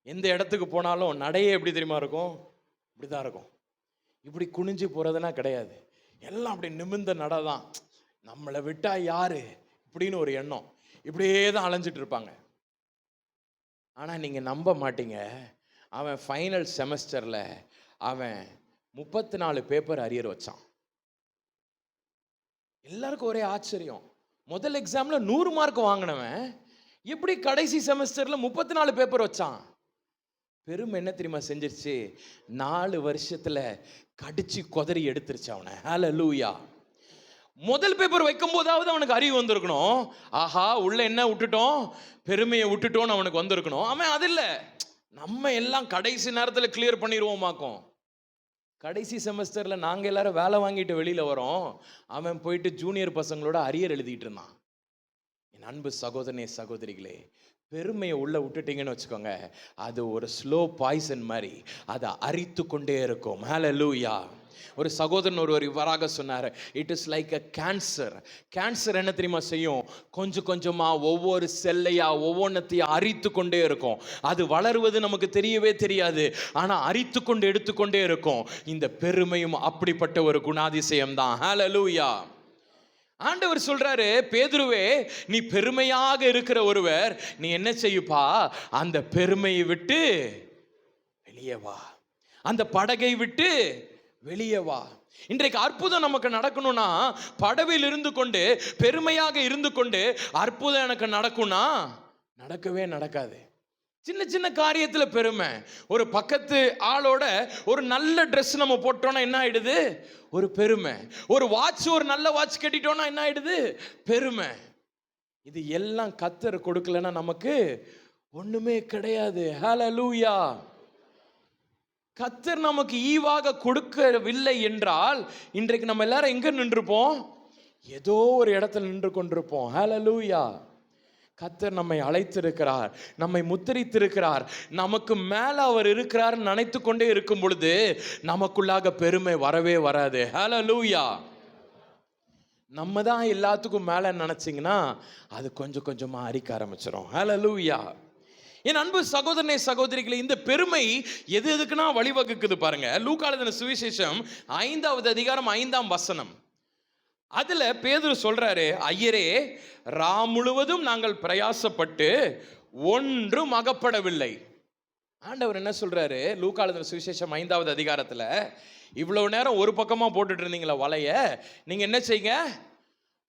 எந்த இடத்துக்கு போனாலும் நடையே எப்படி தெரியுமா இருக்கும்? இப்படி தான் இருக்கும். இப்படி குனிஞ்சு போகிறதுனா கிடையாது. எல்லாம் அப்படி நிமிர்ந்த நடை தான். நம்மளை விட்டா யாரு இப்படின்னு ஒரு எண்ணம். இப்படியே தான் அலைஞ்சிட்டு இருப்பாங்க. ஆனால் நீங்கள் நம்ப மாட்டீங்க, அவன் ஃபைனல் செமஸ்டரில் அவன் 34 பேப்பர் அரியர் வச்சான். எல்லாருக்கும் ஒரே ஆச்சரியம். முதல் எக்ஸாமில் 100 மார்க் வாங்கினவன் எப்படி கடைசி செமஸ்டரில் 34 பேப்பர் வச்சான்? பெருமை என்ன தெரியுமா செஞ்சிருச்சு? 4 வருஷத்தில் கடிச்சு கொதறி எடுத்துருச்சு அவனை. ஹல்லேலூயா. முதல் பேப்பர் வைக்கும் போதாவது அவனுக்கு அறிவு வந்திருக்கணும். ஆஹா, உள்ள என்ன விட்டுட்டோம்? பெருமையை விட்டுட்டோன்னு அவனுக்கு வந்திருக்கணும். அவன் அது இல்லை, நம்ம எல்லாம் கடைசி நேரத்தில் கிளியர் பண்ணிடுவோமாக்கும். கடைசி செமஸ்டரில் நாங்கள் எல்லாரும் வேலை வாங்கிட்டு வெளியில் வரோம், அவன் போயிட்டு ஜூனியர் பசங்களோட அரியர் எழுதிட்டு இருந்தான். என் அன்பு சகோதரனே சகோதரிகளே, பெருமையை உள்ளே விட்டுட்டீங்கன்னு வச்சுக்கோங்க, அது ஒரு ஸ்லோ பாய்சன் மாதிரி அதை அரித்து கொண்டே இருக்கும். ஹல்லேலூயா. ஒரு சகோதரன் ஒருவர் இவ்வாறாக சொன்னார், it is like a cancer. Cancer என்ன தெரியுமா செய்யும்? கொஞ்சம் கொஞ்சமாக ஒவ்வொரு செல்லையா ஒவ்வொன்றத்தையும் அரித்து கொண்டே இருக்கும். அது வளருவது நமக்கு தெரியவே தெரியாது, ஆனால் அரித்து கொண்டு எடுத்துக்கொண்டே இருக்கும். இந்த பெருமையும் அப்படிப்பட்ட ஒரு குணாதிசயம் தான். ஹல்லேலூயா. ஆண்டவர் சொல்றாரு, பேதுருவே, நீ பெருமையாக இருக்கிற ஒருவர், நீ என்ன செய்யுப்பா? அந்த பெருமையை விட்டு வெளியே வா, அந்த படகை விட்டு வெளியே வா. இன்றைக்கு அற்புதம் நமக்கு நடக்கணும்னா, படவில் இருந்து கொண்டு பெருமையாக இருந்து கொண்டு அற்புதம் எனக்கு நடக்கும்னா நடக்கவே நடக்காது. சின்ன சின்ன காரியத்தில் பெருமை. ஒரு பக்கத்து ஆளோட ஒரு நல்ல ட்ரெஸ் நம்ம போட்டோம்னா என்ன ஆயிடுது? ஒரு பெருமை. ஒரு வாட்ச், ஒரு நல்ல வாட்ச் கட்டிட்டோம்னா என்ன ஆயிடுது? பெருமை. இது எல்லாம் கர்த்தர் கொடுக்கலன்னா நமக்கு ஒண்ணுமே கிடையாது. ஹல்லேலூயா. கர்த்தர் நமக்கு ஈவாக கொடுக்கவில்லை என்றால் இன்றைக்கு நம்ம எல்லாரும் எங்க நின்றுப்போம்? ஏதோ ஒரு இடத்துல நின்று கொண்டிருப்போம். ஹல்லேலூயா. கர்த்தர் நம்மை அழைத்திருக்கிறார், நம்மை முத்திரித்திருக்கிறார், நமக்கு மேல அவர் இருக்கிறார் நினைத்து கொண்டே இருக்கும் பொழுது நமக்குள்ளாக பெருமை வரவே வராது. ஹல்லேலூயா. நம்ம தான் எல்லாத்துக்கும் மேல நினைச்சிங்கன்னா அது கொஞ்சம் கொஞ்சமா அரிக்க ஆரம்பிச்சிடும். ஹல்லேலூயா. என் அன்பு சகோதரனே சகோதரிகளே, இந்த பெருமை எது எதுக்குன்னா வழிவகுக்குது பாருங்க. லூக்கா எழுதின சுவிசேஷம் 5வது அதிகாரம் 5ஆம் வசனம். அதுல பேதுரு சொல்றாரு, ஐயரே, ரா முழுவதும் நாங்கள் பிரயாசப்பட்டு ஒன்றும் அகப்படவில்லை. ஆண்டவர் என்ன சொல்றாரு? லூக்கா எழுதின சுவிசேஷம் 5வது அதிகாரத்துல, இவ்வளவு நேரம் ஒரு பக்கமா போட்டுட்டு இருந்தீங்களா வலைய, நீங்க என்ன செய்யுங்க,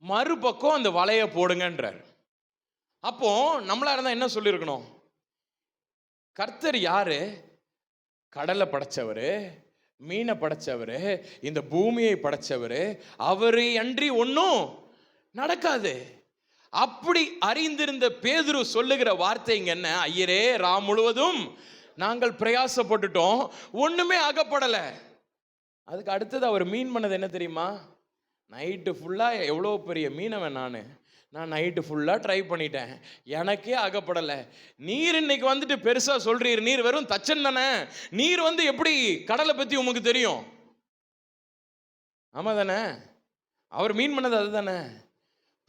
மறுபக்கம் அந்த வலைய போடுங்கன்றார். அப்போ நம்மளா இருந்தா என்ன சொல்லியிருக்கணும்? கர்த்தர் யாரு? கடலை படைச்சவரு, மீனை படைச்சவரு, இந்த பூமியை படைச்சவரு, அவரை அன்றி ஒன்றும் நடக்காது. அப்படி அறிந்திருந்த பேதுரு சொல்லுகிற வார்த்தை இங்க என்ன? ஐயரே, ரா முழுவதும் நாங்கள் பிரயாசப்பட்டுட்டோம், ஒண்ணுமே அகப்படல. அதுக்கு அடுத்தது அவர் மீன் பண்ணது என்ன தெரியுமா? நைட்டு ஃபுல்லா எவ்வளோ பெரிய மீனவன் நான் நைட்டு ஃபுல்லாக ட்ரை பண்ணிட்டேன், எனக்கே அகப்படலை. நீர் இன்னைக்கு வந்துட்டு பெருசாக சொல்றீர், நீர் வெறும் தச்சன் தானே, நீர் வந்து எப்படி கடலை பற்றி உங்களுக்கு தெரியும்? ஆமாம் தானே? அவர் மீன் பண்ணது அதுதானே.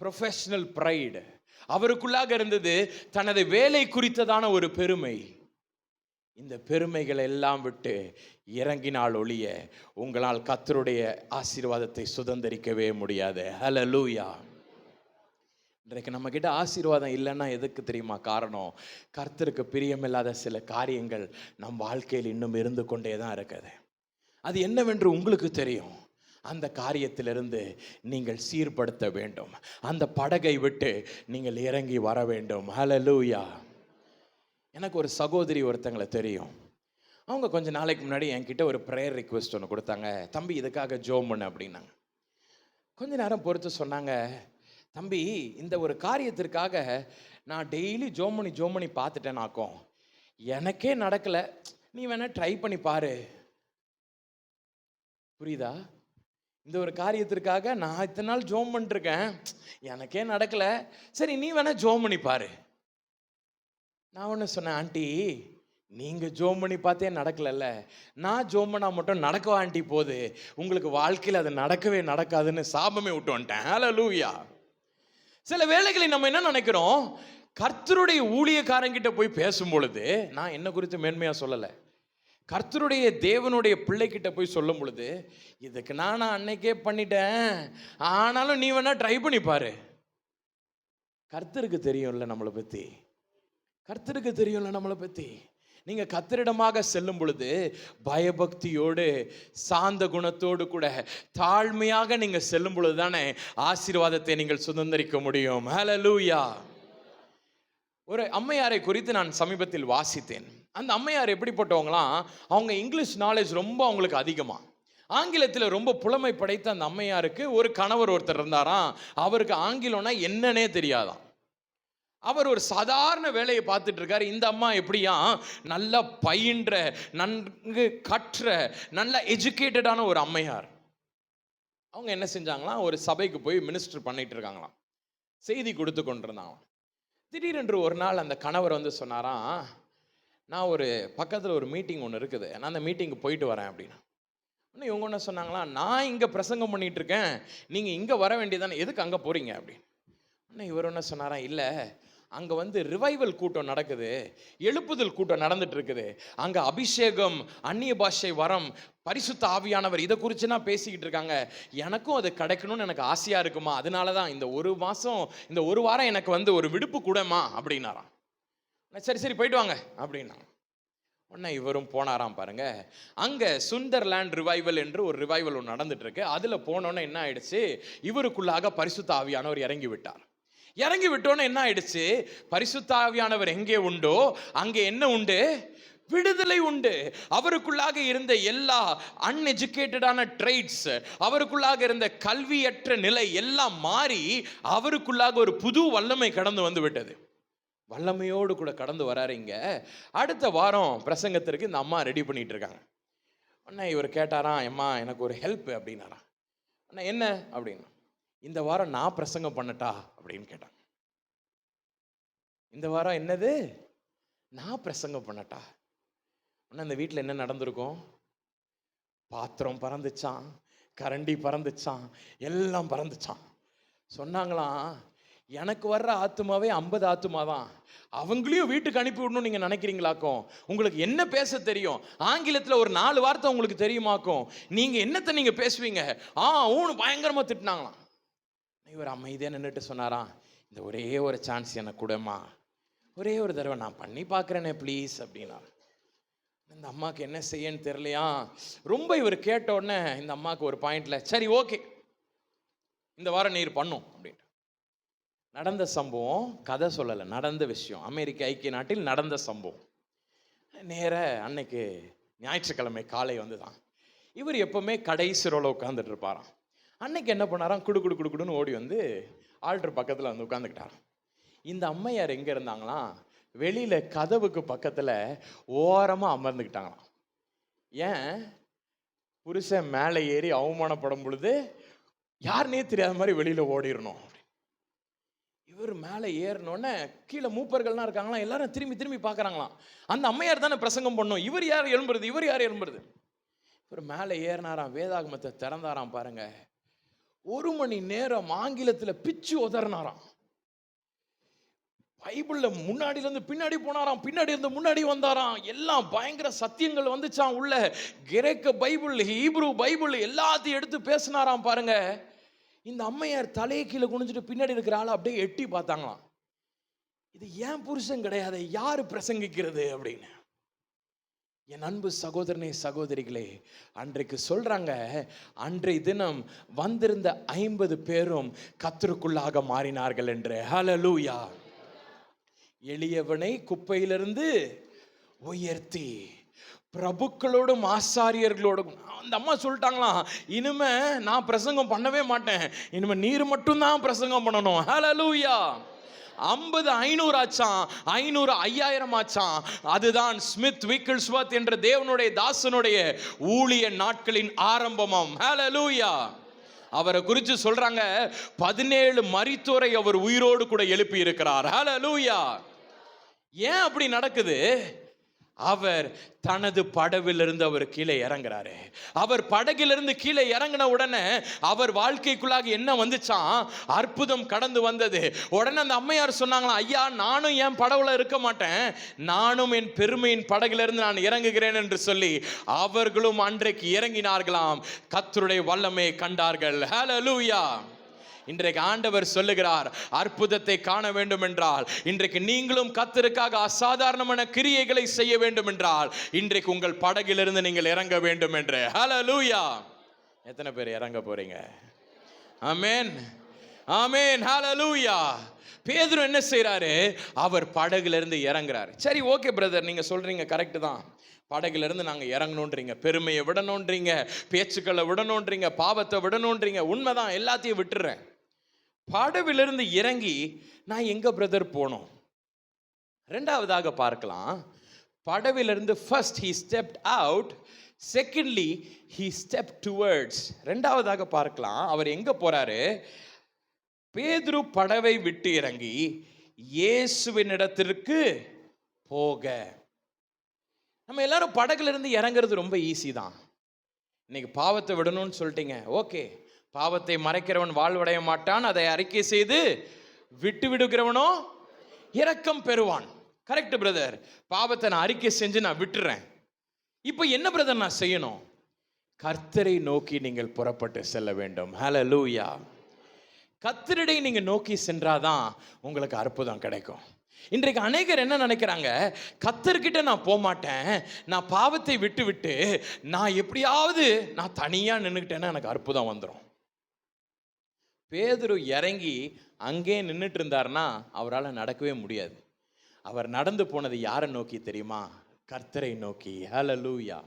ப்ரொஃபஷனல் ப்ரைடு அவருக்குள்ளாக இருந்தது, தனது வேலை குறித்ததான ஒரு பெருமை. இந்த பெருமைகளை எல்லாம் விட்டு இறங்கினால் ஒழிய உங்களால் கர்த்தருடைய ஆசீர்வாதத்தை சுதந்தரிக்கவே முடியாது. ஹல்லேலூயா. இன்றைக்கு நம்ம கிட்ட ஆசீர்வாதம் இல்லைன்னா எதுக்கு தெரியுமா காரணம்? கர்த்தருக்கு பிரியமில்லாத சில காரியங்கள் நம் வாழ்க்கையில் இன்னும் இருந்து கொண்டே தான் இருக்குது. அது என்னவென்று உங்களுக்கு தெரியும். அந்த காரியத்திலிருந்து நீங்கள் சீர்படுத்த வேண்டும். அந்த படகை விட்டு நீங்கள் இறங்கி வர வேண்டும். ஹல்லேலூயா. எனக்கு ஒரு சகோதரி ஒருத்தங்களை தெரியும். அவங்க கொஞ்ச நாளைக்கு முன்னாடி என்கிட்ட ஒரு ப்ரேயர் ரிக்வெஸ்ட் ஒன்று கொடுத்தாங்க. தம்பி இதுக்காக ஜெபம் பண்ணு அப்படின்னாங்க. கொஞ்ச நேரம் பொறுத்து சொன்னாங்க, தம்பி இந்த ஒரு காரியத்திற்காக நான் டெய்லி ஜெபம் பண்ணி பார்த்துட்டேனாக்கும், எனக்கே நடக்கலை, நீ வேணா ட்ரை பண்ணி பாரு. புரியுதா? இந்த ஒரு காரியத்திற்காக நான் இத்தனை நாள் ஜெபம் பண்ணிருக்கேன், எனக்கே நடக்கலை, சரி நீ வேணா ஜெபம் பண்ணி பாரு. நான் ஒன்று சொன்னேன், ஆண்டி நீங்கள் ஜெபம் பண்ணி பார்த்தே நடக்கலைல்ல, நான் ஜெபம் பண்ணால் மட்டும் நடக்கவா ஆண்டி போகுது? உங்களுக்கு வாழ்க்கையில் அது நடக்கவே நடக்காதுன்னு சாபமே விட்டு வந்துட்டேன். ஹல்லேலூயா. சில வேளைகளில் நம்ம என்ன நினைக்கிறோம், கர்த்தருடைய ஊழியக்காரங்கிட்ட போய் பேசும் பொழுது, நான் என்ன குறித்து மேன்மையாக சொல்லலை, கர்த்தருடைய தேவனுடைய பிள்ளைகிட்ட போய் சொல்லும் பொழுது, இதுக்கு நான் அன்னைக்கே பண்ணிட்டேன், ஆனாலும் நீ வேணா ட்ரை பண்ணி பாரு. கர்த்தருக்கு தெரியும்ல நம்மளை பற்றி, கர்த்தருக்கு தெரியும்ல நம்மளை பற்றி. நீங்கள் கர்த்தரிடமாக செல்லும் பொழுது பயபக்தியோடு சாந்த குணத்தோடு கூட தாழ்மையாக நீங்கள் செல்லும் பொழுது தானே ஆசீர்வாதத்தை நீங்கள் சுதந்தரிக்க முடியும். ஹல்லேலூயா. ஒரு அம்மையாரை குறித்து நான் சமீபத்தில் வாசித்தேன். அந்த அம்மையார் எப்படிப்பட்டவங்களாம், அவங்க இங்கிலீஷ் நாலேஜ் ரொம்ப அவங்களுக்கு அதிகமாக, ஆங்கிலத்தில் ரொம்ப புலமை படைத்த அந்த அம்மையாருக்கு ஒரு கணவர் ஒருத்தர் இருந்தாராம். அவருக்கு ஆங்கிலம்னா என்னன்னே தெரியாதான். அவர் ஒரு சாதாரண வேலையை பார்த்துட்டு இருக்காரு. இந்த அம்மா எப்படியா நல்லா பயின்ற, நன்கு கற்ற, நல்ல எஜுகேட்டடான ஒரு அம்மையார். அவங்க என்ன செஞ்சாங்களாம், ஒரு சபைக்கு போய் மினிஸ்டர் பண்ணிட்டு இருக்காங்களாம், செய்தி கொடுத்து கொண்டிருந்தாங்களாம். திடீரென்று ஒரு நாள் அந்த கணவர் வந்து சொன்னாராம், நான் ஒரு பக்கத்தில் ஒரு மீட்டிங் ஒன்று இருக்குது, நான் அந்த மீட்டிங்கு போயிட்டு வரேன் அப்படின்னா. இன்னும் இவங்க ஒன்று சொன்னாங்களா, நான் இங்கே பிரசங்கம் பண்ணிட்டு இருக்கேன், நீங்கள் இங்கே வர வேண்டியதானே, எதுக்கு அங்கே போகிறீங்க அப்படின்னு. இன்னும் இவர் என்ன சொன்னாராம், இல்லை அங்கே வந்து ரிவைவல் கூட்டம் நடக்குது, எழுப்புதல் கூட்டம் நடந்துட்டு இருக்குது, அங்கே அபிஷேகம், அந்நிய பாஷை வரம், பரிசுத்த ஆவியானவர், இதை குறிச்சுனா பேசிக்கிட்டு இருக்காங்க, எனக்கும் அது கிடைக்கணும்னு எனக்கு ஆசையாக இருக்குமா, அதனால தான் இந்த ஒரு மாதம், இந்த ஒரு வாரம் எனக்கு வந்து ஒரு விடுப்பு கூடமா அப்படின்னாராம். சரி சரி போயிட்டு வாங்க அப்படின்னா. உடனே இவரும் போனாராம் பாருங்க. அங்கே சுந்தர்லேண்ட் ரிவைவல் என்று ஒரு ரிவைவல் ஒன்று நடந்துட்டு இருக்கு. அதில் போனோன்னே என்ன ஆயிடுச்சு, இவருக்குள்ளாக பரிசுத்த ஆவியானவர் இறங்கி விட்டார். இறங்கி விட்டோன்னு என்ன ஆயிடுச்சு, பரிசுத்த ஆவியானவர் எங்கே உண்டோ அங்கே என்ன உண்டு, விடுதலை உண்டு. அவருக்குள்ளாக இருந்த எல்லா அன்எஜுகேட்டடான ட்ரைட்ஸ், அவருக்குள்ளாக இருந்த கல்வியற்ற நிலை எல்லாம் மாறி அவருக்குள்ளாக ஒரு புது வல்லமை கடந்து வந்து விட்டது. வல்லமையோடு கூட கடந்து வராருங்க. அடுத்த வாரம் பிரசங்கத்திற்கு இந்த அம்மா ரெடி பண்ணிட்டு இருக்காங்க. அண்ணா இவர் கேட்டாராம், அம்மா எனக்கு ஒரு ஹெல்ப் அப்படின்னாராம். அண்ணா என்ன அப்படின்னா, இந்த வாரம் நான் பிரசங்கம் பண்ணட்டா அப்படின்னு கேட்டாங்க. இந்த வாரம் என்னது, நான் பிரசங்கம் பண்ணட்டா? அண்ணா இந்த வீட்டில் என்ன நடந்திருக்கும், பாத்திரம் பறந்துச்சான், கரண்டி பறந்துச்சான், எல்லாம் பறந்துச்சான். சொன்னாங்களாம், எனக்கு வர்ற ஆத்துமாவே 50 ஆத்துமா தான், அவங்களையும் வீட்டுக்கு அனுப்பி விடணும்னு நீங்கள் நினைக்கிறீங்களாக்கும், உங்களுக்கு என்ன பேச தெரியும், ஆங்கிலத்தில் ஒரு 4 வார்த்தை உங்களுக்கு தெரியுமாக்கும், நீங்கள் என்னத்தை நீங்கள் பேசுவீங்க, ஊன்னு பயங்கரமாக திட்டினாங்களாம். இவர் அமைதியாக நின்றுட்டு சொன்னாராம், இந்த ஒரே ஒரு சான்ஸ் எனக்கு கூடமா, ஒரே ஒரு தடவை நான் பண்ணி பார்க்குறேனே ப்ளீஸ் அப்படின்னா. இந்த அம்மாவுக்கு என்ன செய்யன்னு தெரியலையா. ரொம்ப இவர் கேட்ட உடனே இந்த அம்மாவுக்கு ஒரு பாயிண்ட்ல, சரி ஓகே இந்த வாரம் நீர் பண்ணும் அப்படின்ட்டு. நடந்த சம்பவம், கதை சொல்லலை, நடந்த விஷயம், அமெரிக்க ஐக்கிய நாட்டில் நடந்த சம்பவம். நேர அன்னைக்கு ஞாயிற்றுக்கிழமை காலை வந்து தான் இவர் எப்பவுமே கடைசி ரோல உட்காந்துட்டு இருப்பாராம். அன்னைக்கு என்ன பண்ணாராம், குடுன்னு ஓடி வந்து ஆல்டர் பக்கத்தில் வந்து உட்காந்துக்கிட்டாராம். இந்த அம்மையார் எங்கே இருந்தாங்களாம், வெளியில் கதவுக்கு பக்கத்தில் ஓரமாக அமர்ந்துக்கிட்டாங்களாம். ஏன், புருஷன் மேலே ஏறி அவமானப்படும் பொழுது யாருனே தெரியாத மாதிரி வெளியில் ஓடிடணும். இவர் மேலே ஏறினோடனே கீழே மூப்பர்கள்லாம் இருக்காங்களாம், எல்லாரும் திரும்பி பார்க்குறாங்களாம். அந்த அம்மையார் தானே பிரசங்கம் பண்ணும், இவர் யார் எழும்புறது, இவர் யார் எழும்புறது. இவர் மேலே ஏறினாராம், வேதாகமத்தை திறந்தாராம் பாருங்க. 1 மணி நேரம் ஆங்கிலத்தில் பிச்சு உதறினாராம். பைபிள்ல முன்னாடில இருந்து பின்னாடி போனாராம், பின்னாடி இருந்து முன்னாடி வந்தாராம். எல்லாம் பயங்கர சத்தியங்கள் வந்துச்சாம் உள்ள. கிரேக்க பைபிள், ஹீப்ரு பைபிள் எல்லாத்தையும் எடுத்து பேசினாராம் பாருங்க. இந்த அம்மையார் தலையை கீழே குனிஞ்சிட்டு பின்னாடி இருக்கிற ஆளை அப்படியே எட்டி பார்த்தாங்களாம். இது ஏன் புருஷன் கிடையாது, யாரு பிரசங்கிக்கிறது அப்படின்னு. என் அன்பு சகோதரனே சகோதரிகளே, அன்றைக்கு சொல்றாங்க, அன்றைய தினம் வந்திருந்த 50 பேரும் கர்த்தருக்குள்ளாக மாறினார்கள் என்று. ஹல்லேலூயா. எளியவனை குப்பையிலிருந்து உயர்த்தி பிரபுக்களோடும் ஆசாரியர்களோடும். அந்த அம்மா சொல்லிட்டாங்களாம், இனிமே நான் பிரசங்கம் பண்ணவே மாட்டேன், இனிமே நீர் மட்டும்தான் பிரசங்கம் பண்ணணும். ஹல்லேலூயா. 50 500 ஆச்சாம், 500 5000 ஆச்சாம். அதுதான் ஸ்மித் விக்கிள்ஸ்வர்த் என்ற தேவனுடைய தாசனுடைய ஊழிய நாட்களின் ஆரம்பமாம். ஹல்லேலூயா. அவரை குறித்து சொல்றாங்க, 17 மரித்தோரை அவர் உயிரோடு கூட எழுப்பி இருக்கிறார். ஹல்லேலூயா. ஏன் அப்படி நடக்குது? அவர் தனது படவிலிருந்து அவர் கீழே இறங்குறாரு. அவர் படகிலிருந்து கீழே இறங்கின உடனே அவர் வாழ்க்கைக்குள்ளாக என்ன வந்துச்சான்? அற்புதம் கடந்து வந்தது. உடனே அந்த அம்மையார் சொன்னாங்களா, ஐயா நானும் என் படவுல இருக்க மாட்டேன், நானும் என் பெருமையின் படகிலிருந்து நான் இறங்குகிறேன் என்று சொல்லி அவர்களும் அன்றைக்கு இறங்கினார்களாம். கர்த்தருடைய வல்லமையை கண்டார்கள். ஹல்லேலூயா. இன்றைக்கு ஆண்டவர் சொல்லுகிறார், அற்புதத்தை காண வேண்டும் என்றால், இன்றைக்கு நீங்களும் கர்த்தருக்காக அசாதாரணமான கிரியைகளை செய்ய வேண்டும் என்றால், இன்றைக்கு உங்கள் படகிலிருந்து நீங்கள் இறங்க வேண்டும் என்று. ஹல்லேலூயா. எத்தனை பேர் இறங்க போறீங்க? ஆமென், ஆமென், ஹல்லேலூயா. பேதுரு என்ன செய்றாரு? அவர் படகிலிருந்து இறங்குறாரு. சரி, ஓகே பிரதர், நீங்க சொல்றீங்க கரெக்ட் தான். படகுல இருந்து நாங்க இறங்கணும்ன்றீங்க, பெருமையை விடணும்ன்றீங்க, பேச்சுக்களை விடணும்ன்றீங்க, பாவத்தை விடணும்ன்றீங்க. உண்மைதான், எல்லாத்தையும் விட்டுறேன். படவிலிருந்து இறங்கி நான் எங்க பிரதர் போனோம்? ரெண்டாவதாக பார்க்கலாம். படவிலிருந்து first he stepped out, secondly he stepped towards. ரெண்டாவதாக பார்க்கலாம், அவர் எங்க போறாரு? பேதுரு படவை விட்டு இறங்கி இயேசுவின் இடத்திற்கு போக. நம்ம எல்லாரும் படகுல இருந்து இறங்குறது ரொம்ப ஈஸி தான். இன்னைக்கு பாவத்தை விடணும்னு சொல்லிட்டீங்க, ஓகே. பாவத்தை மறைக்கிறவன் வாழ்வடைய மாட்டான், அதை அறிக்கை செய்து விட்டு விடுகிறவனோ இரக்கம் பெறுவான். Correct brother. பாவத்தை நான் அறிக்கை செஞ்சு நான் விட்டுறேன். இப்போ என்ன பிரதர் நான் செய்யணும்? கர்த்தரை நோக்கி நீங்கள் புறப்பட்டு செல்ல வேண்டும். ஹல்லேலூயா. கர்த்தரை நீங்க நோக்கி சென்றாதான் உங்களுக்கு அற்புதம் கிடைக்கும். இன்றைக்கு அநேகர் என்ன நினைக்கிறாங்க? கர்த்தர்கிட்ட நான் போக மாட்டேன், நான் பாவத்தை விட்டு விட்டு நான் எப்படியாவது நான் தனியா நின்றுக்கிட்டேன்னா எனக்கு அற்புதம் வந்துடும். பேதுரு இறங்கி அங்கே நின்றுட்டு இருந்தார்னா அவரால் நடக்கவே முடியாது. அவர் நடந்து போனது யாரை நோக்கி தெரியுமா? கர்த்தரை நோக்கி. ஹல்லேலூயா.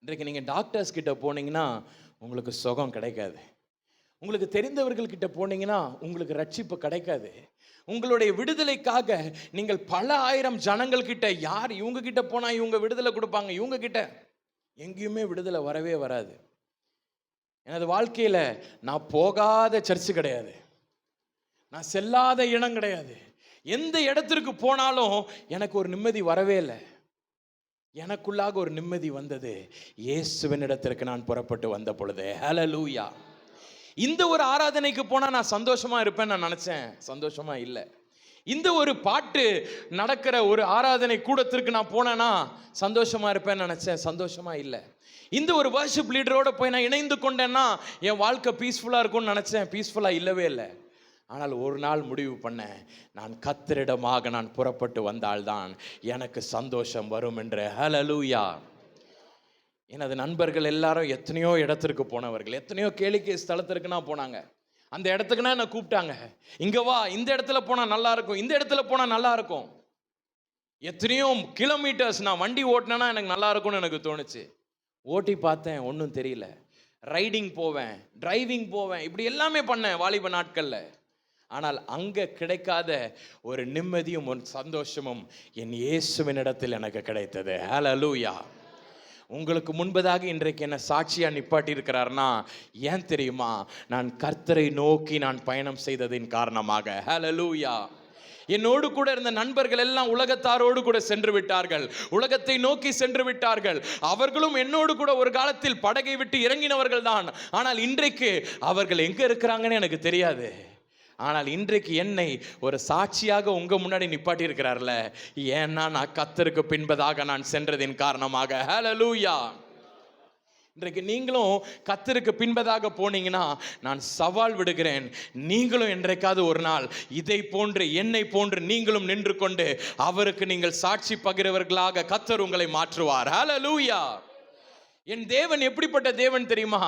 இன்றைக்கு நீங்க டாக்டர்ஸ் கிட்ட போனீங்கன்னா உங்களுக்கு சுகம் கிடைக்காது. உங்களுக்கு தெரிந்தவர்கள் கிட்ட போனீங்கன்னா உங்களுக்கு ரட்சிப்பு கிடைக்காது. உங்களுடைய விடுதலைக்காக நீங்கள் பல ஆயிரம் ஜனங்கள் கிட்ட, யார் இவங்க கிட்ட போனா இவங்க விடுதலை கொடுப்பாங்க, இவங்க கிட்ட எங்கேயுமே விடுதலை வரவே வராது. எனது வாழ்க்கையில நான் போகாத சர்ச்சு கிடையாது, நான் செல்லாத இடம் கிடையாது. எந்த இடத்திற்கு போனாலும் எனக்கு ஒரு நிம்மதி வரவே இல்லை. எனக்குள்ளாக ஒரு நிம்மதி வந்தது இயேசுவின் இடத்திற்கு நான் புறப்பட்டு வந்த பொழுது. ஹல்லேலூயா. இந்த ஒரு ஆராதனைக்கு போனா நான் சந்தோஷமா இருப்பேன் நான் நினைச்சேன், சந்தோஷமா இல்லை. இந்த ஒரு பாட்டு நடக்கிற ஒரு ஆராதனை கூடத்திற்கு நான் போனேன்னா சந்தோஷமா இருப்பேன்னு நினைச்சேன், சந்தோஷமா இல்லை. இந்த ஒரு வர்ஷிப் லீடரோட போய் நான் இணைந்து கொண்டேன்னா என் வாழ்க்கை பீஸ்ஃபுல்லா இருக்கும்னு நினைச்சேன், பீஸ்ஃபுல்லா இல்லவே இல்லை. ஆனால் ஒரு நாள் முடிவு பண்ணேன், நான் கர்த்தரிடமாக நான் புறப்பட்டு வந்தால்தான் எனக்கு சந்தோஷம் வரும் என்று. ஹல்லேலூயா. எனது நண்பர்கள் எல்லாரும் எத்தனையோ இடத்திற்கு போனவர்கள், எத்தனையோ கேளிக்கை ஸ்தலத்திற்குனா போனாங்க. அந்த இடத்துக்குனா என்ன கூப்பிட்டாங்க, இங்க வா, இந்த இடத்துல போனா நல்லா இருக்கும், இந்த இடத்துல போனா நல்லா இருக்கும். எத்தனையோ கிலோமீட்டர்ஸ் நான் வண்டி ஓட்டினா எனக்கு நல்லா இருக்கும்னு எனக்கு தோணுச்சு. ஓட்டி பார்த்தேன், ஒன்றும் தெரியல. ரைடிங் போவேன், டிரைவிங் போவேன், இப்படி எல்லாமே பண்ணேன் வாலிப நாட்கள்ல. ஆனால் அங்க கிடைக்காத ஒரு நிம்மதியும் ஒரு சந்தோஷமும் என் இயேசுவின் இடத்தில் எனக்கு கிடைத்தது. ஹல்லேலூயா. உங்களுக்கு முன்பதாக இன்றைக்கு என்ன சாட்சியா நிப்பாட்டி இருக்கிறார்னா ஏன் தெரியுமா? நான் கர்த்தரை நோக்கி நான் பயணம் செய்ததின் காரணமாக. ஹல்லேலூயா. என்னோடு கூட இருந்த நண்பர்கள் எல்லாம் உலகத்தாரோடு கூட சென்று விட்டார்கள், உலகத்தை நோக்கி சென்று விட்டார்கள். அவர்களும் என்னோடு கூட ஒரு காலத்தில் படகை விட்டு இறங்கினவர்கள் தான். ஆனால் இன்றைக்கு அவர்கள் எங்க இருக்கிறாங்கன்னு எனக்கு தெரியாது. ஆனால் இன்றைக்கு என்னை ஒரு சாட்சியாக உங்க முன்னாடி நிப்பாட்டி இருக்கிறார்ல, ஏன்னா நான் கர்த்தருக்கு பின்பதாக நான் சென்றதின் காரணமாக. ஹல்லேலூயா. இன்றைக்கு நீங்களும் கர்த்தருக்கு பின்பதாக போனீங்கன்னா நான் சவால் விடுகிறேன், நீங்களும் என்றைக்காவது ஒரு நாள் இதை போன்று என்னை போன்று நீங்களும் நின்று கொண்டு அவருக்கு நீங்கள் சாட்சி பகிர்வர்களாக கர்த்தர் உங்களை மாற்றுவார். ஹல்லேலூயா. என் தேவன் எப்படிப்பட்ட தேவன் தெரியுமா?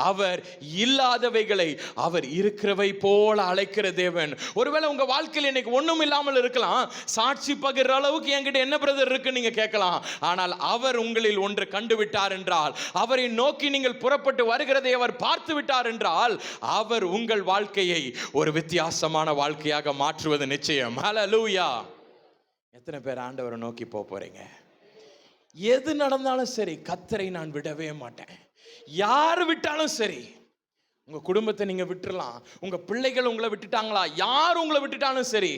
அவர் இல்லாதவைகளை அவர் இருக்கிறவை போல அழைக்கிற தேவன். ஒருவேளை உங்க வாழ்க்கையில் இன்னைக்கு ஒண்ணும் இல்லாமல் இருக்கலாம், சாட்சி பகிர்ற அளவுக்கு என்கிட்ட என்ன பிரதர் இருக்கு நீங்க கேட்கலாம். ஆனால் அவர் உங்களில் ஒன்று கண்டுவிட்டார் என்றால், அவரை நோக்கி நீங்கள் புறப்பட்டு வருகிறதை அவர் பார்த்து விட்டார் என்றால், அவர் உங்கள் வாழ்க்கையை ஒரு வித்தியாசமான வாழ்க்கையாக மாற்றுவது நிச்சயம். ஹல்லேலூயா. எத்தனை பேர் ஆண்டவரை நோக்கி போறீங்க? எது நடந்தாலும் சரி, கர்த்தரை நான் விடவே மாட்டேன். யார் விட்டாலும் சரி, உங்க குடும்பத்தை நீங்க விட்டுறலாம், உங்க பிள்ளைகள் உங்களை விட்டுட்டாங்களா, யார் உங்களை விட்டுட்டாலும் சரி,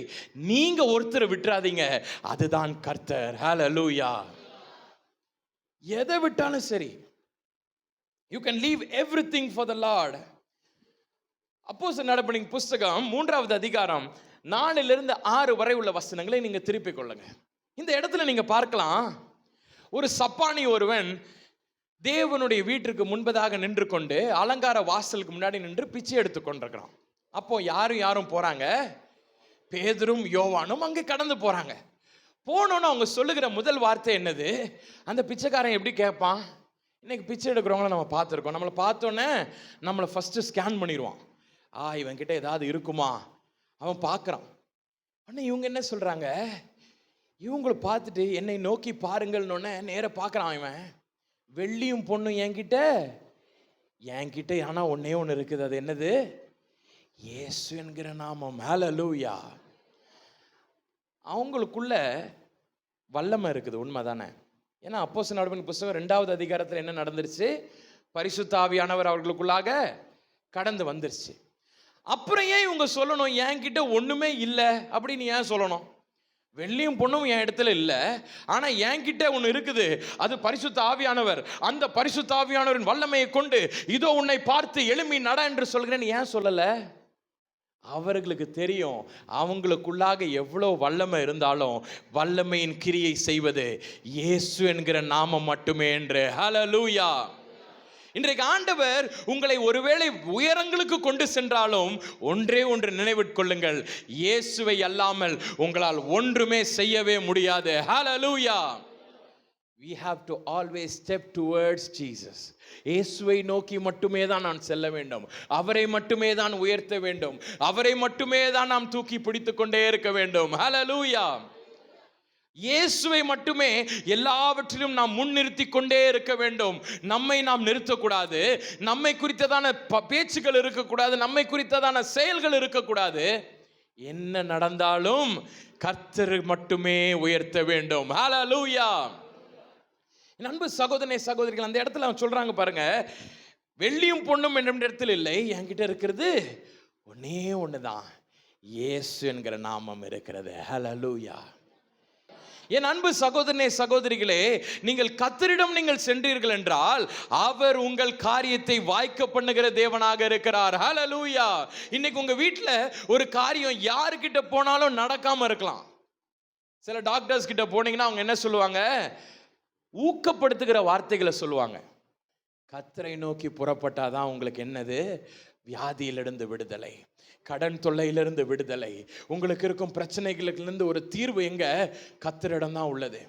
நீங்க ஒருத்தரை விட்டுறாதீங்க. அதுதான் கர்த்தர். ஹல்லேலூயா. எதை விட்டாலும் சரி, you can leave everything for the Lord. அப்போஸ்தலர் நடபடிகளின் புஸ்தகம் 3வது அதிகாரம் 4 - 6 வரை உள்ள வசனங்களை நீங்க திருப்பிக் கொள்ளுங்க. இந்த இடத்துல நீங்க பார்க்கலாம், ஒரு சப்பானி ஒருவன் தேவனுடைய வீட்டிற்கு முன்பதாக நின்று கொண்டு அலங்கார வாசலுக்கு முன்னாடி நின்று பிச்சை எடுத்து கொண்டிருக்கிறான். அப்போ யாரும் போறாங்க, பேதுரும் யோவானும் அங்கே கடந்து போறாங்க. போனோன்னு அவங்க சொல்லுகிற முதல் வார்த்தை என்னது? அந்த பிச்சைக்காரன் எப்படி கேட்பான்? இன்னைக்கு பிச்சை எடுக்கிறவங்கள நம்ம பார்த்துருக்கோம். நம்மளை பார்த்தோன்னே நம்மளை ஃபஸ்ட்டு ஸ்கேன் பண்ணிடுவான். இவன் கிட்ட ஏதாவது இருக்குமா அவன் பார்க்குறான். ஆனால் இவங்க என்ன சொல்கிறாங்க? இவங்களை பார்த்துட்டு என்னை நோக்கி பாருங்கள்னு நேர பார்க்குறான். இவன் வெள்ளியும் பொண்ணும் என்கிட்ட ஆனால் ஒன்னே ஒன்று இருக்குது. அது என்னது? இயேசு என்கிற நாமம். ஹல்லேலூயா. அவங்களுக்குள்ள வல்லமை இருக்குது, உண்மை தானே? ஏன்னா அப்போஸ்தலர் நடபடிகளின் புஸ்தகம் 2வது அதிகாரத்தில் என்ன நடந்துருச்சு? பரிசுத்த ஆவியானவர் அவர்களுக்குள்ளாக கடந்து வந்துருச்சு. அப்புறம் ஏன் இவங்க சொல்லணும் என்கிட்ட ஒண்ணுமே இல்லை அப்படின்னு? ஏன் சொல்லணும்? வெள்ளியும் பொண்ணும் என் இடத்துல இல்லை, ஆனா என்கிட்ட ஒன்று இருக்குது, அது பரிசுத்த ஆவியானவர். அந்த பரிசுத்த ஆவியானவரின் வல்லமையை கொண்டு இதோ உன்னை பார்த்து எழும்பி நட என்று சொல்கிறேன். ஏன் சொல்லல? அவர்களுக்கு தெரியும், அவங்களுக்குள்ளாக எவ்வளோ வல்லமை இருந்தாலும் வல்லமையின் கிரியை செய்வது இயேசு என்கிற நாமம் மட்டுமே என்று. ஹல்லேலூயா. இன்றைக்கு ஆண்டவர் உங்களை ஒருவேளை உயரங்களுக்கு கொண்டு சென்றாலும் ஒன்றே ஒன்று நினைவிற்கொள்ளுங்கள், இயேசுவை அல்லாமல் உங்களால் ஒன்றுமே செய்யவே முடியாது. ஹல்லேலூயா. We have to always step towards Jesus. இயேசுவை நோக்கி மட்டுமே தான் நான் செல்ல வேண்டும், அவரை மட்டுமே தான் உயர்த்த வேண்டும், அவரை மட்டுமே தான் நாம் தூக்கி பிடித்து கொண்டே இருக்க வேண்டும். ஹல்லேலூயா. இயேசுவை மட்டுமே எல்லாவற்றிலும் நாம் முன்னிறுத்தி கொண்டே இருக்க வேண்டும். நம்மை நாம் நிறுத்தக்கூடாது, நம்மை குறித்ததான பேச்சுகள் இருக்கக்கூடாது, நம்மை குறித்ததான செயல்கள் இருக்கக்கூடாது. என்ன நடந்தாலும் கர்த்தர் மட்டுமே உயர்த்த வேண்டும். ஹல்லேலூயா. அன்பு சகோதரனே சகோதரிகள், அந்த இடத்துல அவங்க சொல்றாங்க பாருங்க, வெள்ளியும் பொண்ணும் என்ற இடத்துல இல்லை, என்கிட்ட இருக்கிறது ஒன்னே ஒண்ணுதான், இயேசு என்கிற நாமம் இருக்கிறது. ஹல்லேலூயா. என் அன்பு சகோதரனே சகோதரிகளே, நீங்கள் கர்த்தரிடம் நீங்கள் சென்றீர்கள் என்றால் அவர் உங்கள் காரியத்தை வாய்க்க பண்ணுகிற தேவனாக இருக்கிறார். ஹல்லேலூயா. இன்னைக்கு உங்க வீட்டில் ஒரு காரியம் யாருக்கிட்ட போனாலும் நடக்காம இருக்கலாம். சில டாக்டர்ஸ் கிட்ட போனீங்கன்னா அவங்க என்ன சொல்லுவாங்க? ஊக்கப்படுத்துகிற வார்த்தைகளை சொல்லுவாங்க. கர்த்தரை நோக்கி புறப்பட்டாதான் உங்களுக்கு என்னது? வியாதியிலிருந்து விடுதலை, கடன் தொல்லையிலிருந்து விடுதலை, உங்களுக்கு இருக்கும் பிரச்சனைகளிலிருந்து ஒரு தீர்வு எங்க? கர்த்தரிடம் தான் உள்ளது.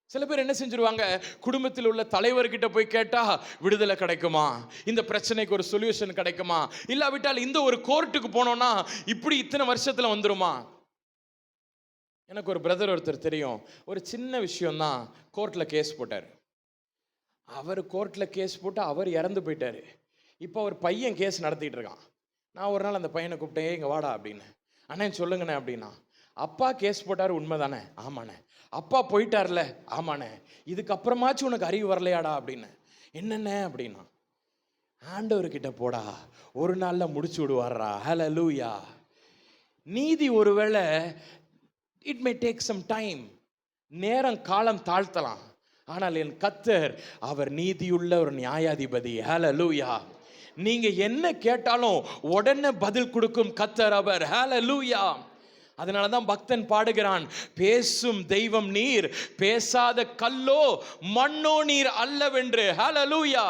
சில பேர் என்ன செஞ்சிருவாங்க? குடும்பத்தில் உள்ள தலைவர்கிட்ட போய் கேட்டா விடுதலை கிடைக்குமா, இந்த பிரச்சனைக்கு ஒரு சொல்யூஷன் கிடைக்குமா, இல்லாவிட்டால் இந்த ஒரு கோர்ட்டுக்கு போனோம்னா இப்படி இத்தனை வருஷத்துல வந்துருமா. எனக்கு ஒரு பிரதர் ஒருத்தர் தெரியும், ஒரு சின்ன விஷயம்தான் கோர்ட்ல கேஸ் போட்டார். அவர் கோர்ட்ல கேஸ் போட்டு அவர் இறந்து போயிட்டாரு. இப்போ அவர் பையன் கேஸ் நடத்திட்டு இருக்கான். நான் ஒரு நாள் அந்த பையனை கூப்பிட்டேன், இங்கே வாடா அப்படின்னு. அண்ணே சொல்லுங்கண்ணே அப்படின்னா. அப்பா கேஸ் போட்டார், உண்மை தானே? ஆமாண்ணே. அப்பா போயிட்டார்ல? ஆமாண்ணே. இதுக்கப்புறமாச்சும் உனக்கு அறிவு வரலையாடா அப்படின்னு. என்னென்ன அப்படின்னா, ஆண்டவர்கிட்ட போடா, ஒரு நாளில் முடிச்சு விடுவாரா. ஹல்லேலூயா. நீதி ஒருவேளை it may take some time, நேரம் காலம் தாழ்த்தலாம், ஆனால் என் கர்த்தர் அவர் நீதியுள்ள ஒரு நியாயாதிபதி. ஹல்லேலூயா. நீங்க என்ன கேட்டாலும் உடனே பதில் கொடுக்கும் கர்த்தர் அவர். ஹalleluya. அதனால தான் பக்தன் பாடுகிறான், பேசும் தெய்வம் நீர், பேசாத கல்லோ மண்ணோ நீர் அல்லவென்று. ஹalleluya.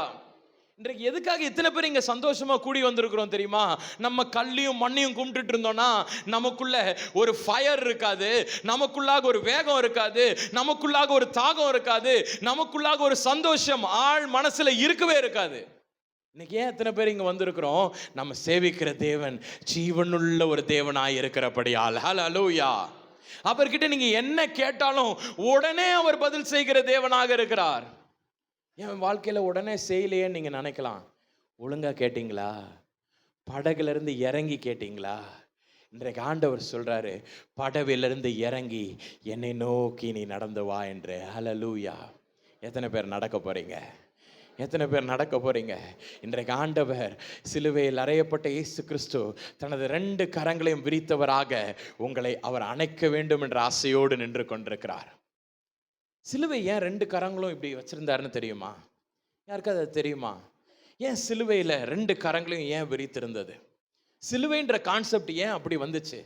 இன்றைக்கு எதுக்காக இத்தனை பேர் இங்க சந்தோஷமா கூடி வந்திருக்கிறோம் தெரியுமா? நம்ம கல்லையும் மண்ணையும் கும்பிட்டுட்டு இருந்தோம்னா நமக்குள்ள ஒரு ஃபயர் இருக்காது, நமக்குள்ளாக ஒரு வேகம் இருக்காது, நமக்குள்ளாக ஒரு தாகம் இருக்காது, நமக்குள்ளாக ஒரு சந்தோஷம் ஆழ் மனசுல இருக்கவே இருக்காது. இன்னைக்கு ஏன் எத்தனை பேர் இங்க வந்திருக்கிறோம்? நம்ம சேவிக்கிற தேவன் ஜீவனுள்ள ஒரு தேவனாய் இருக்கிறபடியால். ஹalleluya. அவர்கிட்ட நீங்க என்ன கேட்டாலும் உடனே அவர் பதில் செய்கிற தேவனாக இருக்கிறார். என் வாழ்க்கையில உடனே செய்யலையேன்னு நீங்க நினைக்கலாம். ஒழுங்கா கேட்டீங்களா? படகுல இருந்து இறங்கி கேட்டீங்களா? இன்றைக்கு ஆண்டவர் சொல்றாரு, படவிலிருந்து இறங்கி என்னை நோக்கி நீ நடந்து வா என்று. ஹalleluya. எத்தனை பேர் நடக்க போறீங்க? எத்தனை பேர் நடக்க போறீங்க? இன்றைக்கு ஆண்டவர் சிலுவையில் அறையப்பட்ட இயேசு கிறிஸ்து தனது 2 கரங்களையும் விரித்தவராக உங்களை அவர் அணைக்க வேண்டும் என்ற ஆசையோடு நின்று கொண்டிருக்கிறார். சிலுவை ஏன் 2 கரங்களும் இப்படி வச்சிருந்தாருன்னு தெரியுமா? யாருக்காவது அது தெரியுமா? ஏன் சிலுவையில் 2 கரங்களையும் ஏன் விரித்திருந்தது? சிலுவைன்ற கான்செப்ட் ஏன் அப்படி வந்துச்சு?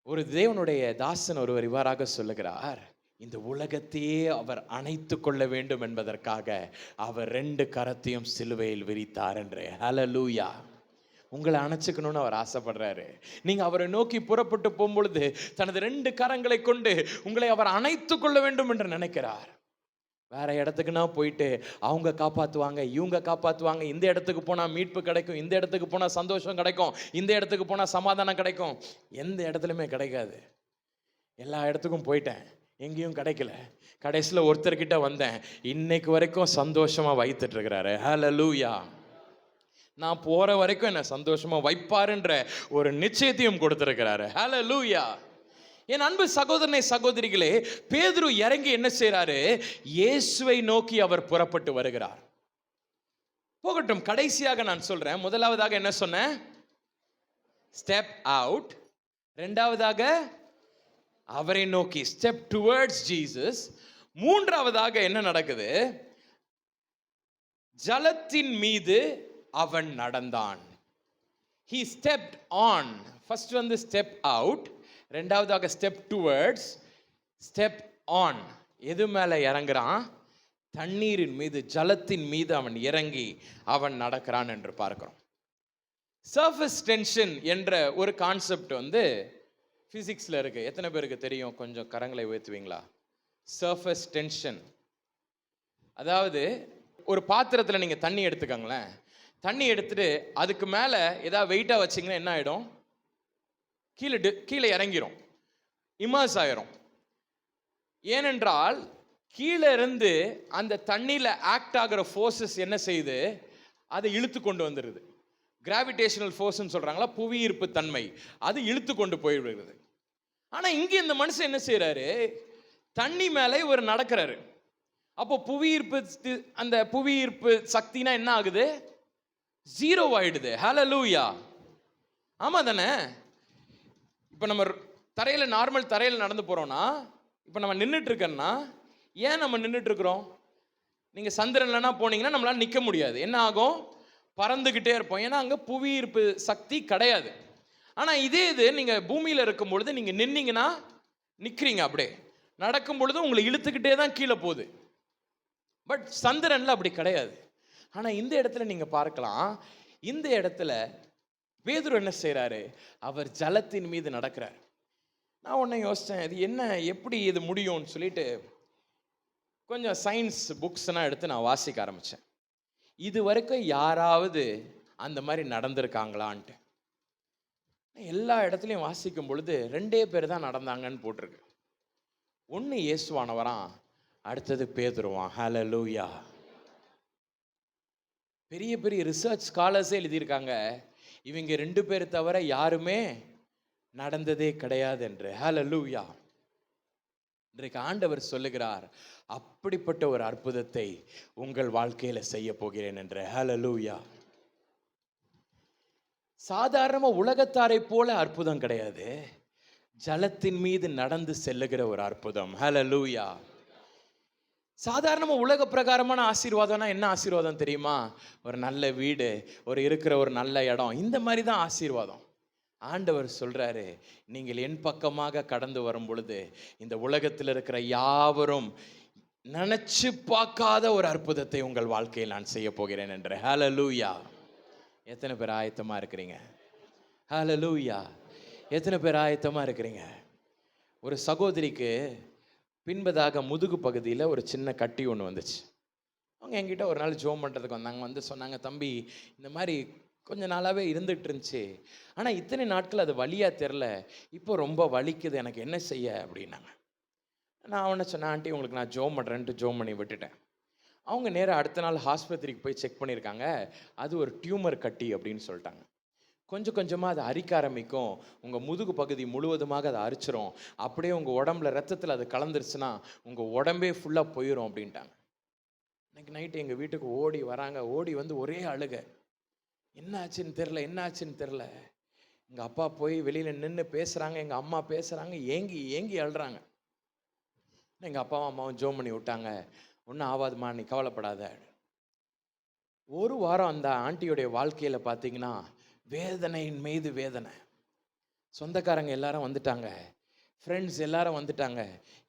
ஒரு தேவனுடைய தாசன் ஒருவர் இவ்வாறாக சொல்லுகிறார், இந்த உலகத்தையே அவர் அணைத்து கொள்ள வேண்டும் என்பதற்காக அவர் 2 கரத்தையும் சிலுவையில் விரித்தார் என்று. ஹalleluya. உங்களை அணைச்சுக்கணும்னு அவர் ஆசைப்படுறாரு. நீங்க அவரை நோக்கி புறப்பட்டு போகும்பொழுது தனது 2 கரங்களை கொண்டு உங்களை அவர் அணைத்து கொள்ள வேண்டும் என்று நினைக்கிறார். வேற இடத்துக்குன்னா போயிட்டு அவங்க காப்பாற்றுவாங்க, இவங்க காப்பாற்றுவாங்க, இந்த இடத்துக்கு போனால் மீட்பு கிடைக்கும், இந்த இடத்துக்கு போனால் சந்தோஷம் கிடைக்கும், இந்த இடத்துக்கு போனால் சமாதானம் கிடைக்கும். எந்த இடத்துலையுமே கிடைக்காது. எல்லா இடத்துக்கும் போயிட்டேன், எங்கேயும் கிடைக்கல. கடைசியில் ஒருத்தர்கிட்ட வந்தேன், இன்னைக்கு வரைக்கும் சந்தோஷமா வைத்துட்டு இருக்கிறாரு. ஹalleluya. நான் போற வரைக்கும் என்ன சந்தோஷமா வைப்பாருன்ற ஒரு நிச்சயத்தையும் கொடுத்திருக்கிறாரு. ஹalleluya. என் அன்பு சகோதரனை சகோதரிகளே, பேதுரு இறங்கி என்ன செய்றாரு? இயேசுவை நோக்கி அவர் புறப்பட்டு வருகிறார். போகட்டும், கடைசியாக நான் சொல்றேன். முதலாவதாக என்ன சொன்னேன்? Step out. இரண்டாவதாக அவரை நோக்கி, ஸ்டெப் டுவர்ட்ஸ் ஜீசஸ். மூன்றாவதாக என்ன நடக்குது? ஜலத்தின் மீது அவன் நடந்தான். he stepped on. first வந்து step out, இரண்டாவதாக step towards, step on. எது மேல இறங்குறான்? தண்ணீரின் மீது, ஜலத்தின் மீது அவன் இறங்கி அவன் நடக்கிறான் என்று பார்க்கிறோம். சர்ஃபேஸ் டென்ஷன் என்ற ஒரு கான்செப்ட் வந்து பிசிக்ஸ்ல இருக்கு. எத்தனை பேருக்கு தெரியும்? கொஞ்சம் கரங்களை உயர்த்துவீங்களா? சர்ஃபேஸ் டென்ஷன் அதாவது, ஒரு பாத்திரத்தில் நீங்க தண்ணி எடுத்துக்கங்களேன். தண்ணி எடுத்துட்டு அதுக்கு மேல ஏதாவது வெயிட்டா வச்சிங்கன்னா என்ன ஆயிடும்? கீழே இறங்கிரும், இமர்ஸ் ஆயிரும். ஏனென்றால் கீழே இருந்து அந்த தண்ணியில ஆக்ட் ஆகிற ஃபோர்ஸஸ் என்ன செய்யுது? அதை இழுத்து கொண்டு வந்துடுது. கிராவிடேஷனல் ஃபோர்ஸ்ன்னு சொல்றாங்களா, புவி ஈர்ப்பு தன்மை, அது இழுத்து கொண்டு போயிடுகிறது. ஆனா இங்க இந்த மனுஷன் என்ன செய்யறாரு? தண்ணி மேலே ஒரு நடக்கிறாரு. அப்போ அந்த புவி ஈர்ப்பு சக்தினா என்ன ஆகுது? ஜீரோ ஆயிடுது. ஹalleluya. ஆமா தானே? இப்போ நம்ம தரையில, நார்மல் தரையில நடந்து போறோம்னா, இப்போ நம்ம நின்றுட்டு இருக்கோம்னா, ஏன் நம்ம நின்றுட்டு இருக்கிறோம்? நீங்க சந்திரன்லனா போனீங்கன்னா நம்மளால நிக்க முடியாது. என்ன ஆகும்? பறந்துகிட்டே இருப்போம். ஏன்னா அங்க புவி ஈர்ப்பு சக்தி கிடையாது. ஆனா இதே இது நீங்க பூமியில இருக்கும் பொழுது நீங்க நின்னீங்கன்னா நிக்கிறீங்க, அப்படியே நடக்கும் பொழுது உங்களை இழுத்துக்கிட்டே தான் கீழே போகுது. பட் சந்திரன்ல அப்படி கிடையாது. ஆனா இந்த இடத்துல நீங்க பார்க்கலாம், இந்த இடத்துல பேதுரு என்ன செய்றாரு? அவர் ஜலத்தின் மீது நடக்கிறார். நான் உடனே யோசிச்சேன், இது என்ன, எப்படி இது முடியும்னு சொல்லிட்டு கொஞ்சம் சயின்ஸ் புக்ஸ்லாம் எடுத்து நான் வாசிக்க ஆரம்பிச்சேன். இது வரைக்கும் யாராவது அந்த மாதிரி நடந்திருக்காங்களான்ட்டு. எல்லா இடத்துலையும் வாசிக்கும் பொழுது 2 பேர் தான் நடந்தாங்கன்னு போட்டிருக்கு. ஒன்று இயேசுவானவரான், அடுத்தது பேதுருவான். ஹalleluya. பெரிய பெரிய ரிசர்ச் ஸ்காலர்ஸே எழுதியிருக்காங்க, இவங்க 2 பேர் தவிர யாருமே நடந்ததே கிடையாது என்று. ஹalleluya. இன்றைக்கு ஆண்டவர் சொல்லுகிறார், அப்படிப்பட்ட ஒரு அற்புதத்தை உங்கள் வாழ்க்கையில செய்ய போகிறேன் என்று. ஹalleluya. சாதாரண உலகத்தாரை போல அற்புதம் கிடையாது, ஜலத்தின் மீது நடந்து செல்லுகிற ஒரு அற்புதம். ஹalleluya. சாதாரணமாக உலக பிரகாரமான ஆசீர்வாதம்னா என்ன ஆசீர்வாதம் தெரியுமா? ஒரு நல்ல வீடு, இருக்கிற ஒரு நல்ல இடம், இந்த மாதிரி தான் ஆசீர்வாதம். ஆண்டவர் சொல்றாரு, நீங்கள் என் பக்கமாக கடந்து வரும் பொழுது இந்த உலகத்தில் இருக்கிற யாவரும் நினைச்சு பார்க்காத ஒரு அற்புதத்தை உங்கள் வாழ்க்கையில் நான் செய்ய போகிறேன் என்று. ஹல்லேலூயா! எத்தனை பேர் ஆயத்தமா இருக்கிறீங்க? ஹல்லேலூயா! எத்தனை பேர் ஆயத்தமா இருக்கிறீங்க? ஒரு சகோதரிக்கு பின்பதாக முதுகு பகுதியில் ஒரு சின்ன கட்டி ஒன்று வந்துச்சு. அவங்க என்கிட்ட ஒரு நாள் ஜோம் பண்ணுறதுக்கு வந்தாங்க. வந்து சொன்னாங்க, தம்பி இந்த மாதிரி கொஞ்ச நாளாகவே இருந்துகிட்டு இருந்துச்சு, ஆனால் இத்தனை நாட்கள் அது வலியாக தெரில, இப்போ ரொம்ப வலிக்குது, எனக்கு என்ன செய்ய அப்படின்னாங்க. நான் அவனை சொன்னேன், ஆண்டி உங்களுக்கு நான் ஜோம் பண்ணுறேன்ட்டு ஜோம் பண்ணி விட்டுட்டேன். அவங்க நேராக அடுத்த நாள் ஆஸ்பத்திரிக்கு போய் செக் பண்ணியிருக்காங்க. அது ஒரு டியூமர் கட்டி அப்படின்னு சொல்லிட்டாங்க. கொஞ்சம் கொஞ்சமாக அதை அரிக்க ஆரம்பிக்கும், உங்கள் முதுகு பகுதி முழுவதுமாக அதை அரிச்சிரும், அப்படியே உங்கள் உடம்புல ரத்தத்தில் அது கலந்துருச்சுன்னா உங்கள் உடம்பே ஃபுல்லாக போயிடும் அப்படின்ட்டாங்க. இன்னைக்கு நைட்டு எங்கள் வீட்டுக்கு ஓடி வராங்க. ஓடி வந்து ஒரே அழுக, என்ன ஆச்சுன்னு தெரில, என்ன ஆச்சுன்னு தெரில. எங்கள் அப்பா போய் வெளியில் நின்று பேசுகிறாங்க, எங்கள் அம்மா பேசுகிறாங்க, ஏங்கி ஏங்கி அழுறாங்க. எங்கள் அப்பாவும் அம்மாவும் ஜோம் பண்ணி விட்டாங்க, ஒன்றும் ஆகாதுமா, நீ கவலைப்படாத. ஒரு வாரம் அந்த ஆண்டியோடைய வாழ்க்கையில் பார்த்தீங்கன்னா வேதனையின் மீது வேதனை. சொந்தக்காரங்க எல்லாரும் வந்துட்டாங்க, ஃப்ரெண்ட்ஸ் எல்லாரும் வந்துட்டாங்க.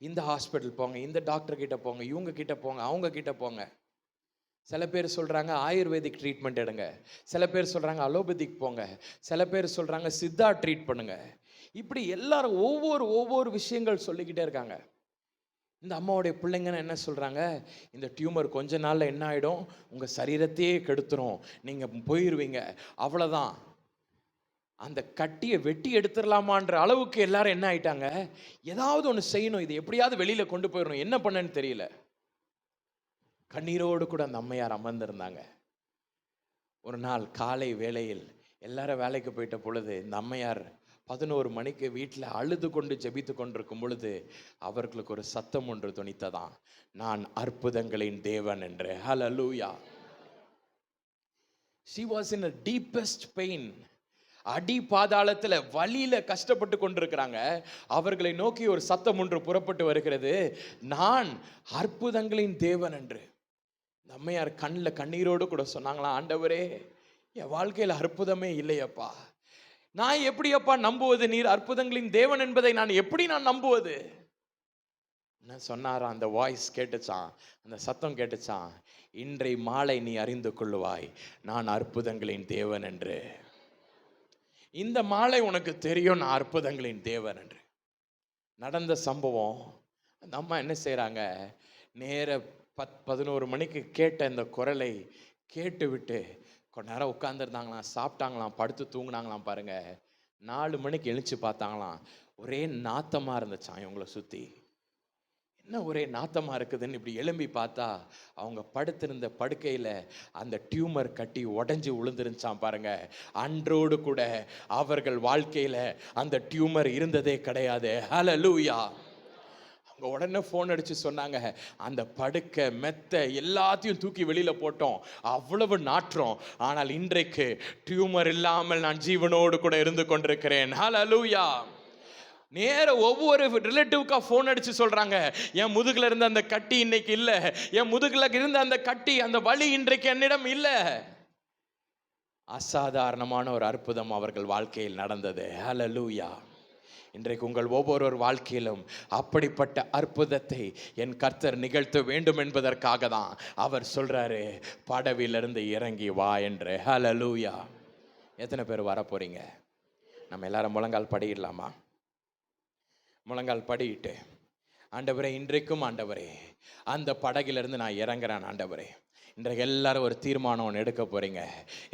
இந்த ஹாஸ்பிட்டல் போங்க, இந்த டாக்டர் கிட்ட போங்க, இவங்க கிட்ட போங்க, அவங்க கிட்ட போங்க. சில பேர் சொல்கிறாங்க ஆயுர்வேதிக் ட்ரீட்மெண்ட் எடுங்க, சில பேர் சொல்கிறாங்க அலோபதிக் போங்க, சில பேர் சொல்கிறாங்க சித்தா ட்ரீட் பண்ணுங்க. இப்படி எல்லாரும் ஒவ்வொரு விஷயங்கள் சொல்லிக்கிட்டே இருக்காங்க. இந்த அம்மாவுடைய பிள்ளைங்கன்னு என்ன சொல்கிறாங்க, இந்த டியூமர் கொஞ்ச நாளில் என்ன ஆகிடும், உங்கள் சரீரத்தையே கெடுத்துரும், நீங்கள் போயிடுவீங்க, அவ்வளோதான். அந்த கட்டியை வெட்டி எடுத்துடலாமான்ற அளவுக்கு எல்லாரும் என்ன ஆயிட்டாங்க, ஏதாவது ஒன்று செய்யணும், இது எப்படியாவது வெளியில் கொண்டு போயிடணும், என்ன பண்ணன்னு தெரியல. கண்ணீரோடு கூட அந்த அம்மையார் அமர்ந்திருந்தாங்க. ஒரு நாள் காலை வேளையில் எல்லாரும் வேலைக்கு போயிட்ட பொழுது இந்த அம்மையார் 11 மணிக்கு வீட்டில் அழுது கொண்டு ஜெபித்து கொண்டிருக்கும் பொழுது அவர்களுக்கு ஒரு சத்தம் ஒன்று துணித்ததாம், நான் அற்புதங்களின் தேவன் என்று. ஹல்லேலூயா! She was in a deepest pain. அடி பாதாளத்தில் வலியில கஷ்டப்பட்டு கொண்டிருக்கிறாங்க. அவர்களை நோக்கி ஒரு சத்தம் ஒன்று புறப்பட்டு வருகிறது, நான் அற்புதங்களின் தேவன் என்று. அம்மையார் கண்ணில் கண்ணீரோடு கூட சொன்னாங்களா, ஆண்டவரே என் வாழ்க்கையில் அற்புதமே இல்லையப்பா, நான் எப்படியப்பா நம்புவது, நீர் அற்புதங்களின் தேவன் என்பதை நான் எப்படி நம்புவது? என்ன சொன்னாரா, அந்த வாய்ஸ் கேட்டுச்சான், அந்த சத்தம் கேட்டுச்சான், இன்றை மாலை நீ அறிந்து கொள்ளுவாய் நான் அற்புதங்களின் தேவன் என்று. இந்த மாலை உனக்கு தெரியும் நான் அற்புதங்களின் தேவன் என்று. நடந்த சம்பவம், அந்த அம்மா என்ன செய்கிறாங்க, நேர 11 மணிக்கு கேட்ட இந்த குரலை கேட்டு விட்டு கொஞ்ச நேரம் உட்காந்துருந்தாங்களாம், சாப்பிட்டாங்களாம், படுத்து தூங்கினாங்களாம். பாருங்க, 4 மணிக்கு எழுச்சி பார்த்தாங்களாம், ஒரே நாத்தமாக இருந்துச்சான் இவங்களை சுற்றி. என்ன ஒரே நாத்தமாக இருக்குதுன்னு இப்படி எழும்பி பார்த்தா அவங்க படுத்திருந்த படுக்கையில் அந்த டியூமர் கட்டி உடஞ்சி விழுந்துருந்துச்சான். பாருங்க, அன்றோடு கூட அவர்கள் வாழ்க்கையில் அந்த டியூமர் இருந்ததே கிடையாது. ஹல்லேலூயா! அவங்க உடனே ஃபோன் அடித்து சொன்னாங்க, அந்த படுக்கை மெத்த எல்லாத்தையும் தூக்கி வெளியில் போட்டோம், அவ்வளவு நாற்றம், ஆனால் இன்றைக்கு டியூமர் இல்லாமல் நான் ஜீவனோடு கூட இருந்து கொண்டிருக்கிறேன். ஹல்லேலூயா! நேர ஒவ்வொரு ரிலேட்டிவ்க்கா ஃபோன் அடிச்சு சொல்றாங்க, என் முதுகுல இருந்த அந்த கட்டி இன்னைக்கு இல்லை, என் முதுகுல இருந்த அந்த கட்டி, அந்த வலி இன்றைக்கு என்னிடம் இல்லை. அசாதாரணமான ஒரு அற்புதம் அவர்கள் வாழ்க்கையில் நடந்தது. ஹல்லேலூயா! இன்றைக்கு உங்கள் ஒவ்வொரு வாழ்க்கையிலும் அப்படிப்பட்ட அற்புதத்தை என் கர்த்தர் நிகழ்த்த வேண்டும் என்பதற்காக தான் அவர் சொல்றாரு, படவிலிருந்து இறங்கி வா என்று. ஹல்லேலூயா! எத்தனை பேர் வர போறீங்க? நம்ம எல்லாரும் முழங்கால் படியிடலாமா? முழங்கால் படியிட்டு, ஆண்டவரே இன்றைக்கும் ஆண்டவரே அந்த படகிலிருந்து நான் இறங்குறேன். ஆண்டவரே இன்றைக்கு எல்லாரும் ஒரு தீர்மானம் ஒன்று எடுக்க போறீங்க.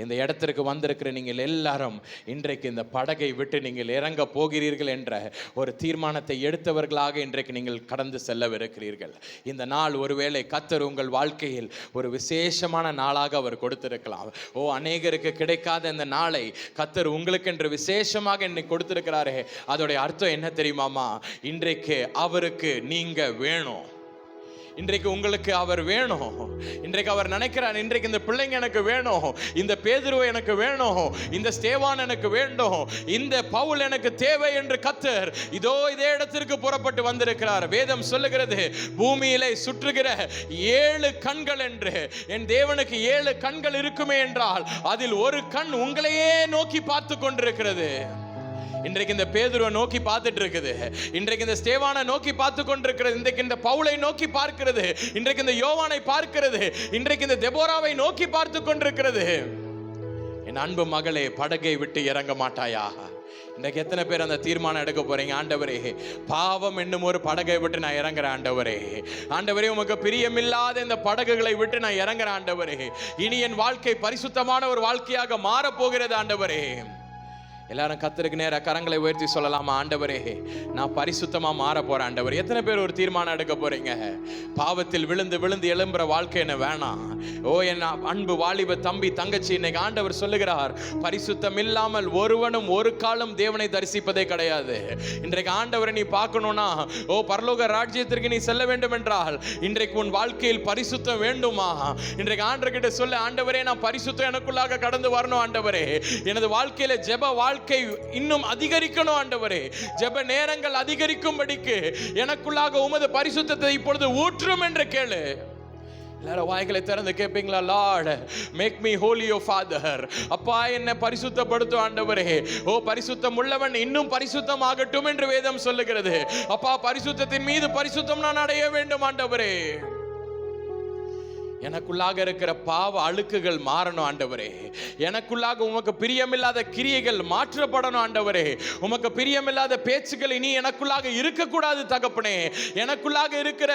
இந்த இடத்திற்கு வந்திருக்கிற நீங்கள் எல்லாரும் இன்றைக்கு இந்த படகை விட்டு நீங்கள் இறங்க போகிறீர்கள் என்ற ஒரு தீர்மானத்தை எடுத்தவர்களாக இன்றைக்கு நீங்கள் கடந்து செல்லவிருக்கிறீர்கள். இந்த நாள் ஒருவேளை கர்த்தர் உங்கள் வாழ்க்கையில் ஒரு விசேஷமான நாளாக அவர் கொடுத்திருக்கலாம். அநேகருக்கு கிடைக்காத இந்த நாளை கர்த்தர் உங்களுக்கு என்று விசேஷமாக இன்னைக்கு கொடுத்திருக்கிறாரே, அதோடைய அர்த்தம் என்ன தெரியுமாமா? இன்றைக்கு அவருக்கு நீங்க வேணும். இன்றைக்கு உங்களுக்கு அவர் வேணும். இன்றைக்கு அவர் நினைக்கிறார், இன்றைக்கு இந்த பிள்ளைங்க எனக்கு வேணும், இந்த பேதுருவை எனக்கு வேணும், இந்த ஸ்தேவான் எனக்கு வேண்டும், இந்த பவுல் எனக்கு தேவை என்று கர்த்தர் இதோ இதே இடத்திற்கு புறப்பட்டு வந்திருக்கிறார். வேதம் சொல்லுகிறது, பூமியிலே சுற்றுகிற 7 கண்கள் என்று. என் தேவனுக்கு 7 கண்கள் இருக்குமே என்றால் அதில் ஒரு கண் உங்களையே நோக்கி பார்த்து கொண்டிருக்கிறது. இன்றைக்கு இந்த பேதுருவை நோக்கி பார்த்துட்டு இருக்குது, இன்றைக்கு இந்த ஸ்தேவானை நோக்கி பார்த்து கொண்டிருக்கிறது, இன்றைக்கு இந்த பவுலை நோக்கி பார்க்கிறது, இன்றைக்கு இந்த யோவானை பார்க்கிறது, இன்றைக்கு இந்த தெபோராவை நோக்கி பார்த்து கொண்டிருக்கிறது. என் அன்பு மகளே, படகை விட்டு இறங்க மாட்டாயா? இன்றைக்கு எத்தனை பேர் அந்த தீர்மானம் எடுக்க போறீங்க? ஆண்டவரே, பாவம் என்னும் ஒரு படகை விட்டு நான் இறங்குறேன் ஆண்டவரே. ஆண்டவரே, உமக்கு பிரியமில்லாத இந்த படகுகளை விட்டு நான் இறங்குறேன் ஆண்டவரே. இனி என் வாழ்க்கை பரிசுத்தமான ஒரு வாழ்க்கையாக மாறப்போகிறது ஆண்டவரே. எல்லாரும் கர்த்தருக்கு நேரா கரங்களை உயர்த்தி சொல்லலாமா? ஆண்டவரே, நான் பரிசுத்தமா மாற போறேன் ஆண்டவரே. எத்தனை பேர் ஒரு தீர்மானம் எடுக்க போறீங்க? பாவத்தில் விழுந்து விழுந்து எழும்புற வாழ்க்கை என்ன வேணாம். ஓ என் அன்பு வாலிப தம்பி தங்கச்சி, இன்னைக்கு ஆண்டவர் சொல்லுகிறார், பரிசுத்தம் இல்லாமல் ஒருவனும் ஒரு காலம் தேவனை தரிசிப்பதே கிடையாது. இன்றைக்கு ஆண்டவரை நீ பார்க்கணும்னா, ஓ பரலோக ராஜ்யத்திற்கு நீ செல்ல வேண்டும் என்றால் இன்றைக்கு உன் வாழ்க்கையில் பரிசுத்தம் வேண்டுமா? இன்றைக்கு ஆண்டவர்கிட்ட சொல்ல, ஆண்டவரே, நான் பரிசுத்தம் எனக்குள்ளாக கடந்து வரணும் ஆண்டவரே. எனது வாழ்க்கையில ஜெப வாழ்க்கை இன்னும் அதிகரிக்கணும் ஆண்டவரே. ஜெப நேரங்கள் அதிகரிக்கும்படிக்கு எனக்குள்ளாக உமது பரிசுத்தத்தை இப்பொழுது ஊற்றும் என்று கேளு. எல்லாரும் வாய்களை திறந்து கேட்பீங்களா? லார்ட், மேக் மீ ஹோலி ஓ ஃபாதர். அப்பா, என்னை பரிசுத்தப்படுத்தும் ஆண்டவரே. ஓ பரிசுத்தம் உள்ளவன் இன்னும் பரிசுத்தம் ஆகட்டும் என்று வேதம் சொல்லுகிறது. அப்பா, பரிசுத்தத்தின் மீது பரிசுத்தம் நான் அடைய வேண்டும் ஆண்டவரே. எனக்குள்ளாக இருக்கிற பாவ அழுக்குகள் மாறணும் ஆண்டவரே. எனக்குள்ளாக உமக்கு பிரியமில்லாத கிரியைகள் மாற்றப்படணும் ஆண்டவரே. உமக்கு பிரியமில்லாத பேச்சுகள் இனி எனக்குள்ளாக இருக்கக்கூடாது தகப்பனே. எனக்குள்ளாக இருக்கிற,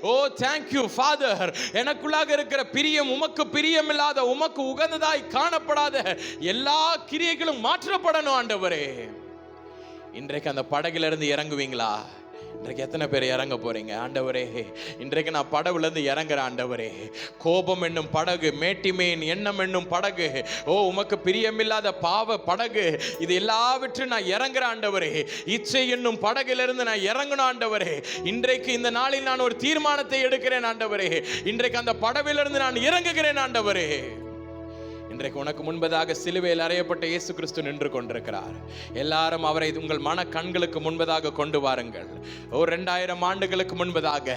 ஓ தேங்க்யூ ஃபாதர், எனக்குள்ளாக இருக்கிற பிரியம், உமக்கு பிரியமில்லாத, உமக்கு உகந்ததாய் காணப்படாத எல்லா கிரியைகளும் மாற்றப்படணும் ஆண்டவரே. இன்றைக்கு அந்த படகிலிருந்து இறங்குவீங்களா? இன்றைக்கு எத்தனை பேர் இறங்க போறீங்க? ஆண்டவரே, இன்றைக்கு நான் படகுலேருந்து இறங்குறேன் ஆண்டவரே. கோபம் என்னும் படகு, மேட்டிமேன் எண்ணம் என்னும் படகு, ஓ உமக்கு பிரியமில்லாத பாவ படகு, இது எல்லாவற்றும் நான் இறங்குறேன் ஆண்டவரே. இச்சை என்னும் படகிலிருந்து நான் இறங்கணும் ஆண்டவரே. இன்றைக்கு இந்த நாளில் நான் ஒரு தீர்மானத்தை எடுக்கிறேன் ஆண்டவரே. இன்றைக்கு அந்த படவிலிருந்து நான் இறங்குகிறேன் ஆண்டவரே. இன்றைக்கு உனக்கு முன்பதாக சிலுவையில் அறையப்பட்ட இயேசு கிறிஸ்து நின்று கொண்டிருக்கிறார். எல்லாரும் அவரை உங்கள் மன கண்களுக்கு முன்பதாக கொண்டு வாருங்கள். 2000 ஆண்டுகளுக்கு முன்பதாக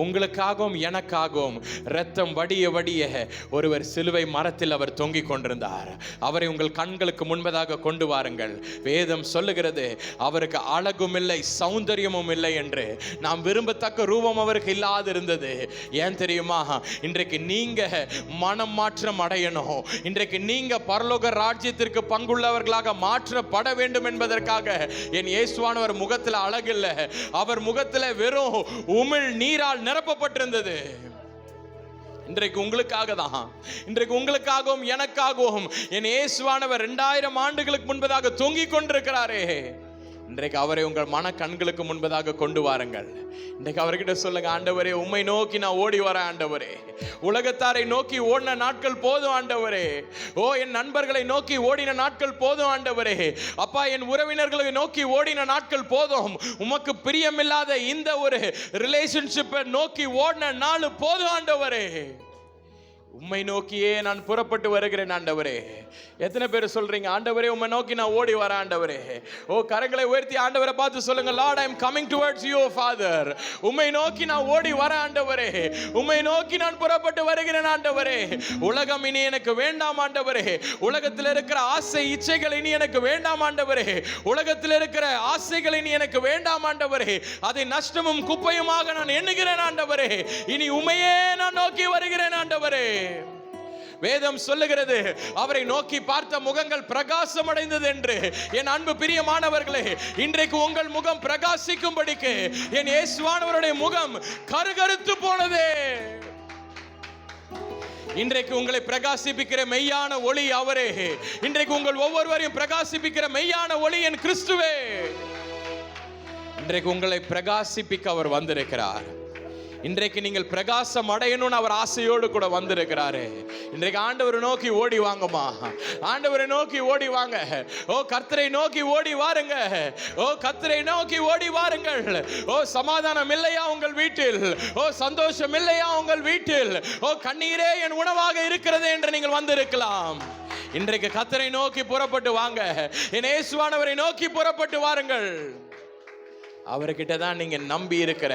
உங்களுக்காகவும் எனக்காகவும் இரத்தம் வடிய வடிய ஒருவர் சிலுவை மரத்தில் அவர் தொங்கிக் கொண்டிருந்தார். அவரை உங்கள் கண்களுக்கு முன்பதாக கொண்டு வாருங்கள். வேதம் சொல்லுகிறது, அவருக்கு அழகும் இல்லை, சௌந்தரியமும் இல்லை என்று. நாம் விரும்பத்தக்க ரூபம் அவருக்கு இல்லாதிருந்தது. ஏன் தெரியுமா? இன்றைக்கு நீங்க மனம் மாற்றம் அடையணும். இன்றைக்கு நீங்க பரலோக ராஜ்யத்திற்கு பங்குள்ளவர்களாக மாற்றப்பட வேண்டும் என்பதற்காக என் இயேசுவானவர் முகத்தில் அழகில்லை, அவர் முகத்தில் வெறும் உமிழ் நீரால் நிரப்பப்பட்டிருந்தது. இன்றைக்கு உங்களுக்காக தான், இன்றைக்கு உங்களுக்காகவும் எனக்காகவும் என் இயேசுவானவர் 2000 ஆண்டுகளுக்கு முன்பதாக தொங்கிக் கொண்டிருக்கிறாரே. இன்றைக்கு அவரை உங்கள் மன கண்களுக்கு முன்பதாக கொண்டு வாருங்கள். இன்றைக்கு அவர்கிட்ட சொல்லுங்க, ஆண்டவரே, உம்மை நோக்கி நான் ஓடி வரேன் ஆண்டவரே. உலகத்தாரை நோக்கி ஓடின நாட்கள் போதும் ஆண்டவரே. ஓ என் நண்பர்களை நோக்கி ஓடின நாட்கள் போதும் ஆண்டவரே. அப்பா, என் உறவினர்களை நோக்கி ஓடின நாட்கள் போதும். உமக்கு பிரியமில்லாத இந்த ஒரு ரிலேஷன்ஷிப்பை நோக்கி ஓடின நாள் போதும் ஆண்டவரே. உம்மை நோக்கியே நான் புறப்பட்டு வருகிறேன் ஆண்டவரே. எத்தனை பேர் சொல்றீங்க, ஆண்டவரே உம்மை நோக்கி நான் ஓடி வரேன் ஆண்டவரே? ஓ கரங்களை உயர்த்தி ஆண்டவரை பார்த்து சொல்லுங்க, lord, I am coming towards you father. உம்மை நோக்கி நான் ஓடி வரேன் ஆண்டவரே. உம்மை நோக்கி நான் புறப்பட்டு வருகிறேன் ஆண்டவரே. உலகம் இனி எனக்கு வேண்டாம் ஆண்டவரே. உலகத்தில் இருக்கிற ஆசை இச்சைகள் இனி எனக்கு வேண்டாம் ஆண்டவரே. உலகத்தில் இருக்கிற ஆசைகள் இனி எனக்கு வேண்டாம் ஆண்டவரே. அதை நஷ்டமும் குப்பையுமாக நான் எண்ணுகிறேன் ஆண்டவரே. இனி உம்மையே நான் நோக்கி வருகிறேன் ஆண்டவரே. வேதம் சொல்லுகிறது, அவரை நோக்கி பார்த்த முகங்கள் பிரகாசம் அடைந்தது என்று. என் அன்பு பிரியமானவர்களே, இன்றைக்கு உங்கள் முகம் பிரகாசிக்கும்படிக்கு என் இயேசுவானவருடைய முகம் கருகருத்து போனதே. இன்றைக்கு உங்களை பிரகாசிப்பிக்கிற மெய்யான ஒளி அவரே. இன்றைக்கு உங்கள் ஒவ்வொருவரையும் பிரகாசிப்பிக்கிற மெய்யான ஒளி என் கிறிஸ்துவே. இன்றைக்கு உங்களை பிரகாசிப்பிக்க அவர் வந்திருக்கிறார். இன்றைக்கு நீங்கள் பிரகாசம் அடையணும்னு அவர் ஆசையோடு கூட வந்திருக்கிறாரு. இன்றைக்கு ஆண்டவரை நோக்கி ஓடி வாங்கம்மா, ஆண்டவரை நோக்கி ஓடி வாங்க. ஓ கர்த்தரை நோக்கி ஓடி வாருங்க. ஓ கர்த்தரை நோக்கி ஓடி வாருங்கள். ஓ சமாதானம் இல்லையா உங்கள் வீட்டில்? ஓ சந்தோஷம் இல்லையா உங்கள் வீட்டில்? ஓ கண்ணீரே என் உணவாக இருக்கிறது என்று நீங்கள் வந்திருக்கலாம். இன்றைக்கு கர்த்தரை நோக்கி புறப்பட்டு வாங்க. என் இயேசுவானவரை நோக்கி புறப்பட்டு வாருங்கள். அவர்கிட்ட தான் நீங்க நம்பி இருக்கிற,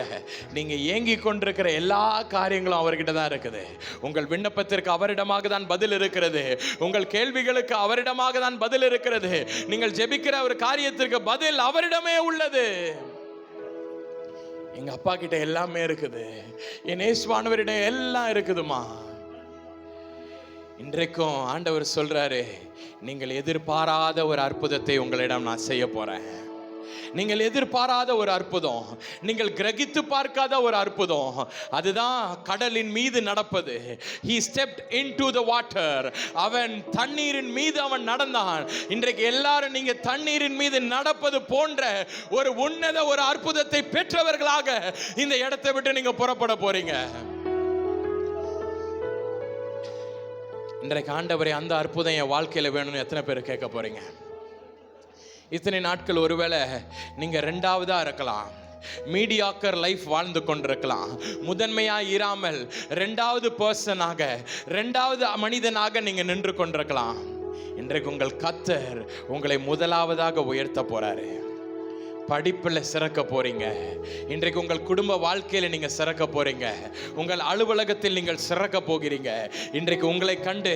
நீங்க ஏங்கி கொண்டிருக்கிற எல்லா காரியங்களும் அவர்கிட்ட தான் இருக்குது. உங்கள் விண்ணப்பத்திற்கு அவரிடமாக தான் பதில் இருக்கிறது. உங்கள் கேள்விகளுக்கு அவரிடமாக தான் பதில் இருக்கிறது. நீங்கள் ஜெபிக்கிற ஒரு காரியத்திற்கு பதில் அவரிடமே உள்ளது. எங்க அப்பா கிட்ட எல்லாமே இருக்குது, என் இயேசுவானவரிடம் எல்லாம் இருக்குதுமா. இன்றைக்கும் ஆண்டவர் சொல்றாரு, நீங்கள் எதிர்பாராத ஒரு அற்புதத்தை உங்களிடம் நான் செய்ய போறேன். நீங்கள் எதிர்பாராத ஒரு அற்புதம், நீங்கள் கிரகித்து பார்க்காத ஒரு அற்புதம், அதுதான் கடலின் மீது நடப்பது. He stepped into the water. அவன் தண்ணீரின் மீது அவன் நடந்தான். இன்றைக்கு எல்லாரும் நீங்க தண்ணீரின் மீது நடப்பது போன்ற ஒரு உன்னத ஒரு அற்புதத்தை பெற்றவர்களாக இந்த இடத்தை விட்டு நீங்க புறப்பட போறீங்க. இன்றைக்கு ஆண்டவரே அந்த அற்புதம் என் வாழ்க்கையில வேணும்னு எத்தனை பேர் கேட்க போறீங்க? இத்தனை நாட்கள் ஒருவேளை நீங்க ரெண்டாவதா இருக்கலாம், மீடியாக்கர் லைஃப் வாழ்ந்து கொண்டிருக்கலாம். முதன்மையா இராமல் ரெண்டாவது பர்சனாக, ரெண்டாவது மனிதனாக நீங்க நின்று கொண்டிருக்கலாம். இன்றைக்கு உங்கள் கர்த்தர் உங்களை முதலாவதாக உயர்த்த போறாரு. படிப்பில் சிறக்க போறீங்க. இன்றைக்கு உங்கள் குடும்ப வாழ்க்கையில நீங்க சிறக்க போறீங்க. உங்கள் அலுவலகத்தில் நீங்கள் சிறக்க போகிறீங்க. இன்றைக்கு உங்களை கண்டு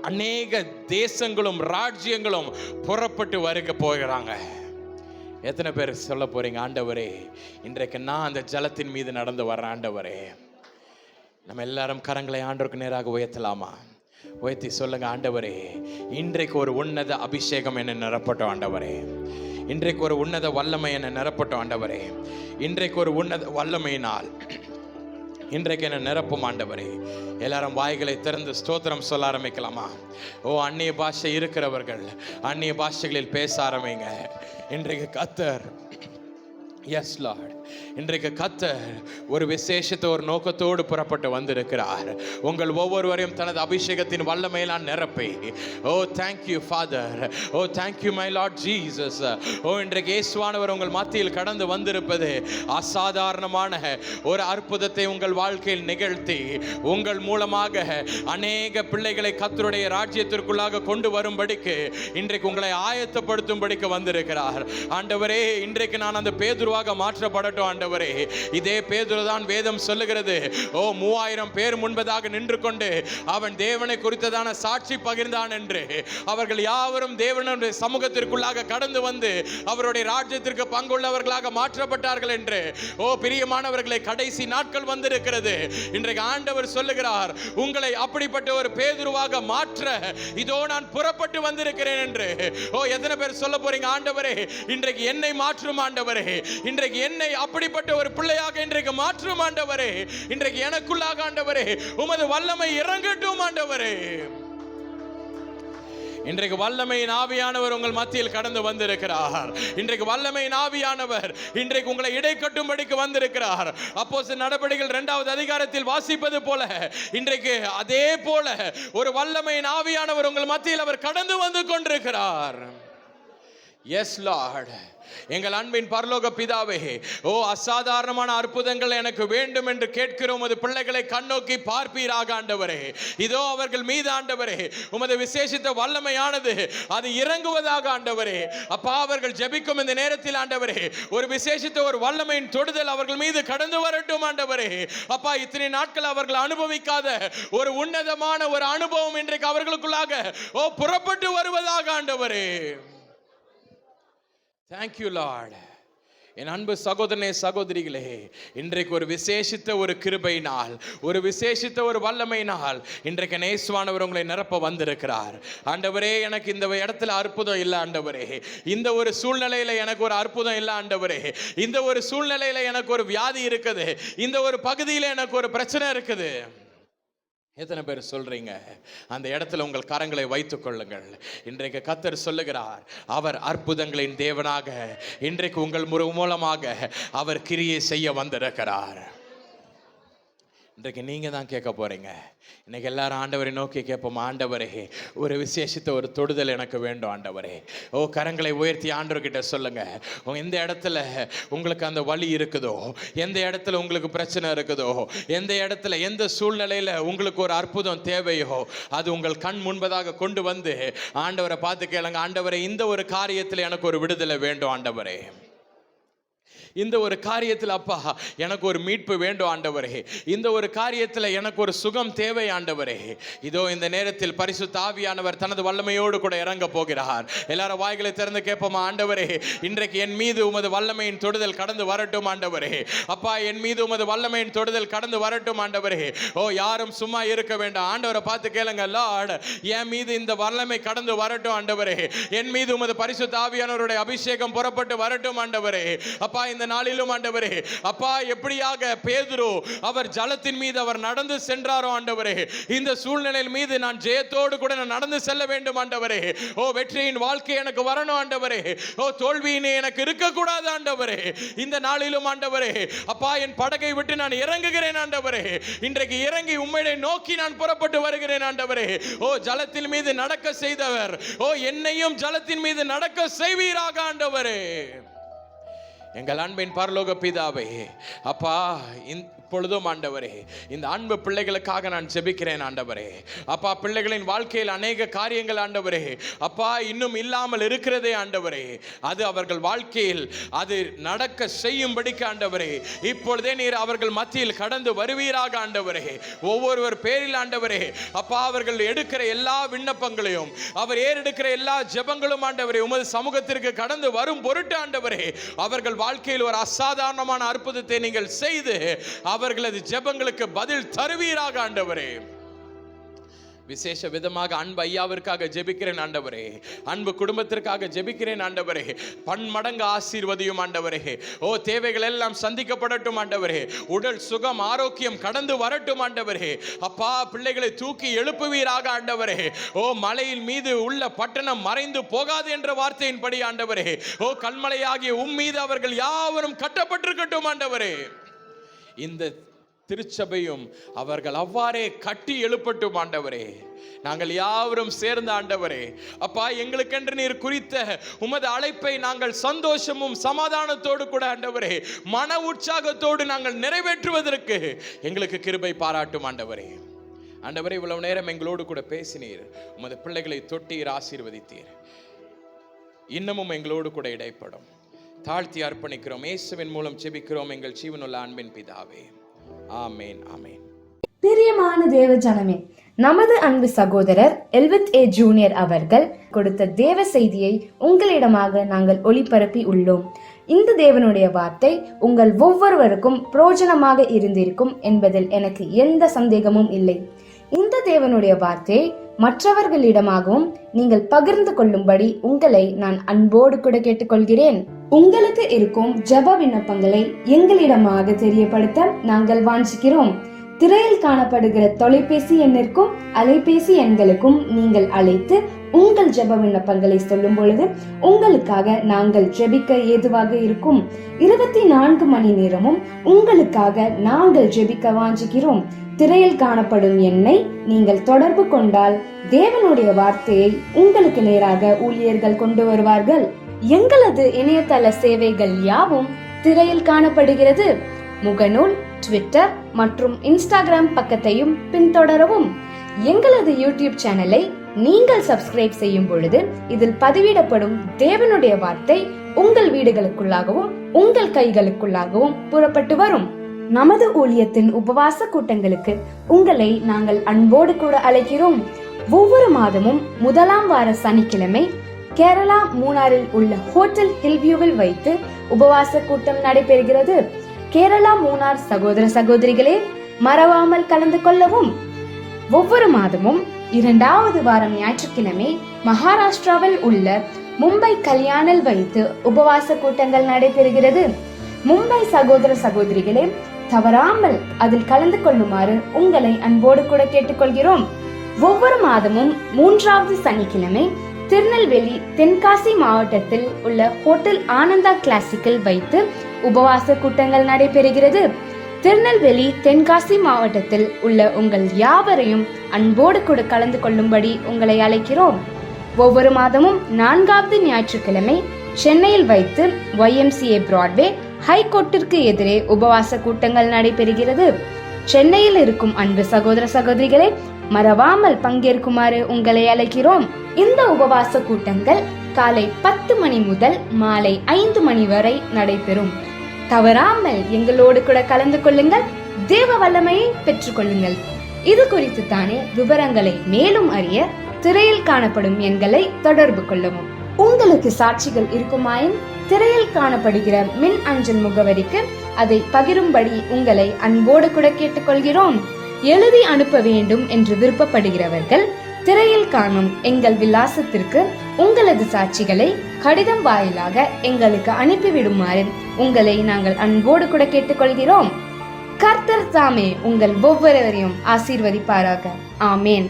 அநேக தேசங்களும் ராஜ்யங்களும் புறப்பட்டு வருக போகிறாங்க. எத்தனை பேர் சொல்ல போறீங்க, ஆண்டவரே இன்றைக்கு நான் அந்த ஜலத்தின் மீது நடந்து வர்றேன் ஆண்டவரே? நம்ம எல்லாரும் கரங்களை ஆண்டவருக்கு நேராக உயர்த்தலாமா? உயர்த்தி சொல்லுங்க, ஆண்டவரே இன்றைக்கு ஒரு உன்னத அபிஷேகம் என்னை நிரப்பட்டோம் ஆண்டவரே. இன்றைக்கு ஒரு உன்னத வல்லமை என்னை நிரப்பட்டோம் ஆண்டவரே. இன்றைக்கு ஒரு உன்னத வல்லமையினால் இன்றைக்கு என்ன நிரப்பும் ஆண்டவரே. எல்லாரும் வாய்களை திறந்து ஸ்தோத்திரம் சொல்ல ஆரம்பிக்கலாமா? ஓ அந்நிய பாஷை இருக்கிறவர்கள் அந்நிய பாஷைகளில் பேச ஆரம்பிங்க. இன்றைக்கு கர்த்தர், எஸ் லார்ட், இன்றைக்கு கர்த்தர் ஒரு விசேஷத்தை ஒரு நோக்கத்தோடு புறப்பட்டு வந்திருக்கிறார். உங்கள் ஒவ்வொருவரையும் தனது அபிஷேகத்தின் வல்லமையினால் நிரப்பி, O thank you father, O thank you my Lord Jesus. ஓ இன்றைக்கு இயேசுவானவர் உங்கள் மத்தியில் கடந்து வந்திருப்பது அசாதாரணமான ஒரு அற்புதத்தை உங்கள் வாழ்க்கையில் நிகழ்த்தி உங்கள் மூலமாக அநேக பிள்ளைகளை கர்த்தருடைய ராஜ்யத்திற்குள்ளாக கொண்டு வரும்படிக்கு இன்றைக்கு உங்களை ஆயத்தப்படுத்தும்படிக்கு வந்திருக்கிறார். ஆண்டவரே இன்றைக்கு நான் அந்த பேதுருவாக மாற்றப்படட்டும் ஆண்டவரே. இதே பேதுரு தான் வேதம் சொல்லுகிறது, ஓ 3000 பேர் முன்பதாக நின்று கொண்டு அவன் தேவனை குறித்ததான சாட்சி பகிர்ந்தான் என்று. அவர்கள் யாவரும் தேவனுடைய சமூகத்திற்குள்ளாக கடந்து வந்து அவருடைய ராஜ்யத்திற்கு பங்குள்ளவர்களாக மாற்றப்பட்டார்கள் என்று. ஓ பிரியமானவர்களை, கடைசி நாட்கள் வந்திருக்கிறது. இன்றைக்கு ஆண்டவர் சொல்லுகிறார், உங்களை அப்படிப்பட்ட ஒரு பேதுருவாக மாற்ற இதோ நான் புறப்பட்டு வந்திருக்கிறேன் என்று. ஓ எத்தனை பேர் சொல்ல போறீங்க, ஆண்டவரே இன்றைக்கு என்னை மாற்றும் ஆண்டவரே, இன்றைக்கு என்னை அப்படிப்பட்ட ஒரு பிள்ளையாக இன்றைக்கு மாற்றும் ஆண்டவரே, இன்றைக்கு எனக்குள்ளாக ஆண்டவரே உமது வல்லமை இறங்கட்டும் ஆண்டவரே. இன்றைக்கு வல்லமையின் ஆவியானவர் உங்கள் மத்தியில் கடந்து வந்திருக்கிறார். இன்றைக்கு வல்லமையின் ஆவியானவர் இன்றைக்கு உங்களை இடைக்கட்டும்படிக்கு வந்திருக்கிறார். அப்போஸ்தலர் நடபடிகள் 2வது அதிகாரத்தில் வாசிப்பது போல இன்றைக்கு அதே போல ஒரு வல்லமையின் ஆவியானவர் உங்கள் மத்தியில் அவர் கடந்து வந்து கொண்டிருக்கிறார். எஸ் லார்ட், எங்கள் அன்பின் பரலோக பிதாவே, ஓ அசாதாரணமான அற்புதங்கள் எனக்கு வேண்டும் என்று கேட்கிறோம். உமது பிள்ளைகளை கண்ணோக்கி பார்ப்பீராக ஆண்டவரே. இதோ அவர்கள் மீது ஆண்டவரே உமது விசேஷித்த வல்லமையானது அது இறங்குவதாக ஆண்டவரே. அப்பா அவர்கள் ஜெபிக்கும் இந்த நேரத்தில் ஆண்டவரே ஒரு விசேஷித்த ஒரு வல்லமையின் தொடுதல் அவர்கள் மீது கடந்து வரட்டும் ஆண்டவரே. அப்பா இத்தனை நாட்கள் அவர்கள் அனுபவிக்காத ஒரு உன்னதமான ஒரு அனுபவம் இன்றைக்கு அவர்களுக்குள்ளாக ஓ புறப்பட்டு வருவதாக ஆண்டவரே. Thank you Lord. என் அன்பு சகோதரனே சகோதரிகளே, இன்றைக்கு ஒரு விசேஷித்த ஒரு கிருபையினால், ஒரு விசேஷித்த ஒரு வல்லமையினால் இன்றைக்கு இயேசுவானவர் உங்களை நிரப்ப வந்திருக்கிறார். ஆண்டவரே எனக்கு இந்த இடத்துல அற்புதம் இல்லை ஆண்டவரே, இந்த ஒரு சூழ்நிலையில எனக்கு ஒரு அற்புதம் இல்லை ஆண்டவரே, இந்த ஒரு சூழ்நிலையில எனக்கு ஒரு வியாதி இருக்குது, இந்த ஒரு பகுதியில் எனக்கு ஒரு பிரச்சனை இருக்குது. எத்தனை பேர் சொல்றீங்க? அந்த இடத்துல உங்கள் கரங்களை வைத்துக் கொள்ளுங்கள். இன்றைக்கு கர்த்தர் சொல்லுகிறார், அவர் அற்புதங்களின் தேவனாக இன்றைக்கு உங்கள் மூலமாக அவர் கிரியை செய்ய வந்திருக்கிறார். இன்றைக்கு நீங்கள் தான் கேட்க போகிறீங்க. இன்றைக்கி எல்லாரும் ஆண்டவரை நோக்கி கேட்போம், ஆண்டவரே ஒரு விசேஷித்த ஒரு தொடுதல் எனக்கு வேண்டும் ஆண்டவரே. கரங்களை உயர்த்தி ஆண்டவர்கிட்ட சொல்லுங்கள். எந்த இடத்துல உங்களுக்கு அந்த வலி இருக்குதோ, எந்த இடத்துல உங்களுக்கு பிரச்சனை இருக்குதோ, எந்த இடத்துல எந்த சூழ்நிலையில் உங்களுக்கு ஒரு அற்புதம் தேவையோ, அது உங்கள் கண் முன்பதாக கொண்டு வந்து ஆண்டவரை பார்த்து கேளுங்க. ஆண்டவரே, இந்த ஒரு காரியத்தில் எனக்கு ஒரு விடுதலை வேண்டும் ஆண்டவரே. இந்த ஒரு காரியத்தில் அப்பா எனக்கு ஒரு மீட்பு வேண்டும் ஆண்டவரே. இந்த ஒரு காரியத்தில் எனக்கு ஒரு சுகம் தேவை ஆண்டவரே. இதோ இந்த நேரத்தில் பரிசுத்த ஆவியானவர் தனது வல்லமையோடு கூட இறங்க போகிறார். எல்லாரும் வாய்களை திறந்து கேட்போமா, ஆண்டவரே இன்றைக்கு என் மீது உமது வல்லமையின் தொடுதல் கடந்து வரட்டும் ஆண்டவரே. அப்பா, என் மீது உமது வல்லமையின் தொடுதல் கடந்து வரட்டும் ஆண்டவரே. யாரும் சும்மா இருக்க வேண்டாம். ஆண்டவரை பார்த்து கேளுங்க, லார்ட் என் மீது இந்த வல்லமை கடந்து வரட்டும் ஆண்டவரே. என் மீது உமது பரிசுத்த ஆவியானவருடைய அபிஷேகம் புறப்பட்டு வரட்டும் ஆண்டவரே. அப்பா, இந்த நாளிலும் ஆண்டவரே, அப்பா எப்படியாக பேதுரு அவர் ஜலத்தின் மீது அவர் நடந்து சென்றாரோ ஆண்டவரே, இந்த சூழ்நிலையின் மீது நான் ஜெயத்தோடு கூட நான் நடந்து செல்ல வேண்டும் ஆண்டவரே. வெற்றியின் வாழ்க்கை எனக்கு வரணும் ஆண்டவரே. தோல்வியினே எனக்கு இருக்கக்கூடாது ஆண்டவரே. இந்த நாளிலும் ஆண்டவரே, அப்பா என் படகை விட்டு நான் இறங்குகிறேன் ஆண்டவரே. இன்றைக்கு இறங்கி உம்மை நோக்கி நான் புறப்பட்டு வருகிறேன் ஆண்டவரே. ஜலத்தின் மீது நடக்க செய்தவர், என்னையும் ஜலத்தின் மீது நடக்க செய்வீராக ஆண்டவரே. எங்கள் அன்பின் பரலோக பிதாவே, அப்பா இப்பொழுதும் ஆண்டவரே இந்த அன்பு பிள்ளைகளுக்காக நான் ஜெபிக்கிறேன் ஆண்டவரே. அப்பா, பிள்ளைகளின் வாழ்க்கையில் அநேக காரியங்கள் ஆண்டவரே அப்பா இன்னும் இல்லாமல் இருக்கிறதே ஆண்டவரே. அது அவர்கள் வாழ்க்கையில் அது நடக்க செய்யும்படிக்கு ஆண்டவரே இப்பொழுதே நீர் அவர்கள் மத்தியில் கடந்து வருவீராக ஆண்டவரே. ஒவ்வொருவர் பேரில் ஆண்டவரே அப்பா அவர்கள் எடுக்கிற எல்லா விண்ணப்பங்களையும், அவர் ஏறெடுக்கிற எல்லா ஜெபங்களும் ஆண்டவரே உமது சமூகத்திற்கு கடந்து வரும் பொருட்டு ஆண்டவரே அவர்கள் வாழ்க்கையில் ஒரு அசாதாரணமான அற்புதத்தை நீங்கள் செய்து அவர்களது ஜெபங்களுக்கு பதில் தருவீராக ஆண்டவரே. விசேஷ விதமாக அன்பு ஐயாவிற்காக ஜெபிக்கிறேன் ஆண்டவரே. அன்பு குடும்பத்திற்காக ஜெபிக்கிறேன் ஆண்டவரே. பன்மடங்கு ஆசீர்வதியும் ஆண்டவரே. தேவைகள் எல்லாம் சந்திக்கப்படட்டும் ஆண்டவரே. உடல் சுகம் ஆரோக்கியம் கடந்து வரட்டும் ஆண்டவரே. அப்பா, பிள்ளைகளை தூக்கி எழுப்புவீராக ஆண்டவரே. மலையின் மீது உள்ள பட்டணம் மறைந்து போகாது என்ற வார்த்தையின்படி ஆண்டவரே கல்மலையாகிய மீது அவர்கள் யாவரும் கட்டப்பட்டிருக்கட்டும் ஆண்டவரே. இந்த திருச்சபையும் அவர்கள் அவ்வாறே கட்டி எழுப்பட்டும் ஆண்டவரே. நாங்கள் யாவரும் சேர்ந்த ஆண்டவரே அப்பா எங்களுக்கென்று நீர் குறித்த உமது அழைப்பை நாங்கள் சந்தோஷமும் சமாதானத்தோடு கூட ஆண்டவரே மன உற்சாகத்தோடு நாங்கள் நிறைவேற்றுவதற்கு எங்களுக்கு கிருபை பாராட்டும் ஆண்டவரே. ஆண்டவரே, இவ்வளவு நேரம் எங்களோடு கூட பேசினீர், உமது பிள்ளைகளை தொட்டீர், ஆசீர்வதித்தீர். இன்னமும் எங்களோடு கூட இடைப்படும். தாழ்த்தி அர்ப்பணிக்கிறோம். இயேசுவின் மூலம் ஜெபிக்கிறோம் எங்கள் ஜீவனுள்ள அன்பின் பிதாவே. ஆமென், ஆமென். பிரியமான தேவ ஜனமே, நமது அன்பு சகோதரர் எல்வித் ஏ ஜூனியர் அவர்கள் கொடுத்த தேவ செய்தியை உங்களிடமாக நாங்கள் ஒளிபரப்பி உள்ளோம். இந்த தேவனுடைய வார்த்தை உங்கள் ஒவ்வொருவருக்கும் பிரயோஜனமாக இருந்திருக்கும் என்பதில் எனக்கு எந்த சந்தேகமும் இல்லை. இந்த தேவனுடைய வார்த்தையை மற்றவர்களிடமாகவும் நீங்கள் பகிர்ந்து கொள்ளும்படி உங்களை நான் அன்போடு கூட கேட்டுக்கொள்கிறேன். உங்களுக்கு இருக்கும் ஜெப விண்ணப்பங்களை எங்களிடமாக தெரியப்படுத்த நாங்கள் வாஞ்சிக்கிறோம். திரையில் காணப்படுகிற தொலைபேசி எண்ணிற்கும் அலைபேசி எண்களுக்கும் நீங்கள் அழைத்து உங்கள் ஜெப விண்ணப்பங்களை சொல்லும் பொழுது உங்களுக்காக நாங்கள் ஜெபிக்க ஏதுவாக இருக்கும். 24 மணி நேரமும் உங்களுக்காக நாங்கள் ஜெபிக்க வாஞ்சிக்கிறோம். திரையில் காணப்படும் எண்ணை நீங்கள் தொடர்பு கொண்டால் தேவனுடைய வார்த்தையை உங்களுக்கு நேராக ஊழியர்கள் கொண்டு வருவார்கள். எங்களது இணையதள சேவைகள் யாவும் திரையில் காணப்படுகிறது. முகநூல், ட்விட்டர் மற்றும் இன்ஸ்டாகிராம் பக்கத்தையும் பின்தொடரவும். எங்களது யூடியூப் சேனலை நீங்கள் சப்ஸ்கிரைப் செய்யும் பொழுது இதில் பதிவிடப்படும் தேவனுடைய வார்த்தை உங்கள் வீடுகளுக்குள்ளாகவும் உங்கள் கைகளுக்குள்ளாகவும் புறப்பட்டு வரும். நமது ஊழியத்தின் உபவாச கூட்டங்களுக்கு உங்களை நாங்கள் அன்போடு கூட அழைக்கிறோம். ஒவ்வொரு மாதமும் முதலாம் வார சனிக்கிழமை கேரளா மூணாரில் உள்ள ஹோட்டல் ஹில்வியூவில் வைத்து உபவாச கூட்டம் நடைபெறுகிறது. கேரளா மூணார் சகோதர சகோதரிகளே, மறவாமல் கலந்து கொள்ளவும். ஒவ்வொரு மாதமும் 2வது வாரம் ஞாயிற்றுக்கிழமை மகாராஷ்டிராவில் உள்ள மும்பை கல்யாணில் வைத்து உபவாச கூட்டங்கள் நடைபெறுகிறது. மும்பை சகோதர சகோதரிகளே, தவறாமல் அதில் கலந்து கொள்ளுமாறு உங்களை அன்போடு கூட கேட்டுக்கொள்கிறோம். ஒவ்வொரு மாதமும் 3வது சனிக்கிழமை திருநெல்வேலி தென்காசி மாவட்டத்தில் உள்ள ஹோட்டல் ஆனந்தா கிளாசிக்கில் வைத்து உபவாச கூட்டங்கள் நடைபெறுகிறது. திருநெல்வேலி தென்காசி மாவட்டத்தில் உள்ள உங்கள் யாவரையும் அன்போடு கூட கலந்து கொள்ளும்படி உங்களை அழைக்கிறோம். ஒவ்வொரு மாதமும் 4வது ஞாயிற்றுக்கிழமை சென்னையில் வைத்து YMCA பிராட்வே ஹைகோர்ட்டிற்கு எதிரே உபவாச கூட்டங்கள் நடைபெறுகிறது. சென்னையில் இருக்கும் அன்பு சகோதர சகோதரிகளே, மறவாமல் பங்கேற்குமாறு உங்களை அழைக்கிறோம். இந்த உபவாச கூட்டங்கள் காலை 10 மணி முதல் மாலை 5 மணி வரை நடைபெறும். தவறாமல் எங்களோடு கூட கலந்து கொள்ளுங்கள், தேவ வல்லமையை பெற்றுக் கொள்ளுங்கள். இது குறித்து தானே விவரங்களை மேலும் அறிய திரையில் காணப்படும் எண்களை தொடர்பு கொள்ளவும். உங்களுக்கு சாட்சிகள் இருக்குமாயின் திரையில் காணப்படுகிற மின் அஞ்சல் முகவரிக்கு அதை பகிரும்படி உங்களை அன்போடு கூட கேட்டுக்கொள்கிறோம். எழுதி அனுப்ப வேண்டும் என்று விருப்பப்படுகிறவர்கள் திரையில் காணும் எங்கள் விலாசத்திற்கு உங்களது சாட்சிகளை கடிதம் வாயிலாக எங்களுக்கு அனுப்பிவிடுமாறு உங்களை நாங்கள் அன்போடு கூட கேட்டுக்கொள்கிறோம். கர்த்தர் தாமே உங்கள் ஒவ்வொருவரையும் ஆசீர்வதிப்பாராக. ஆமேன்.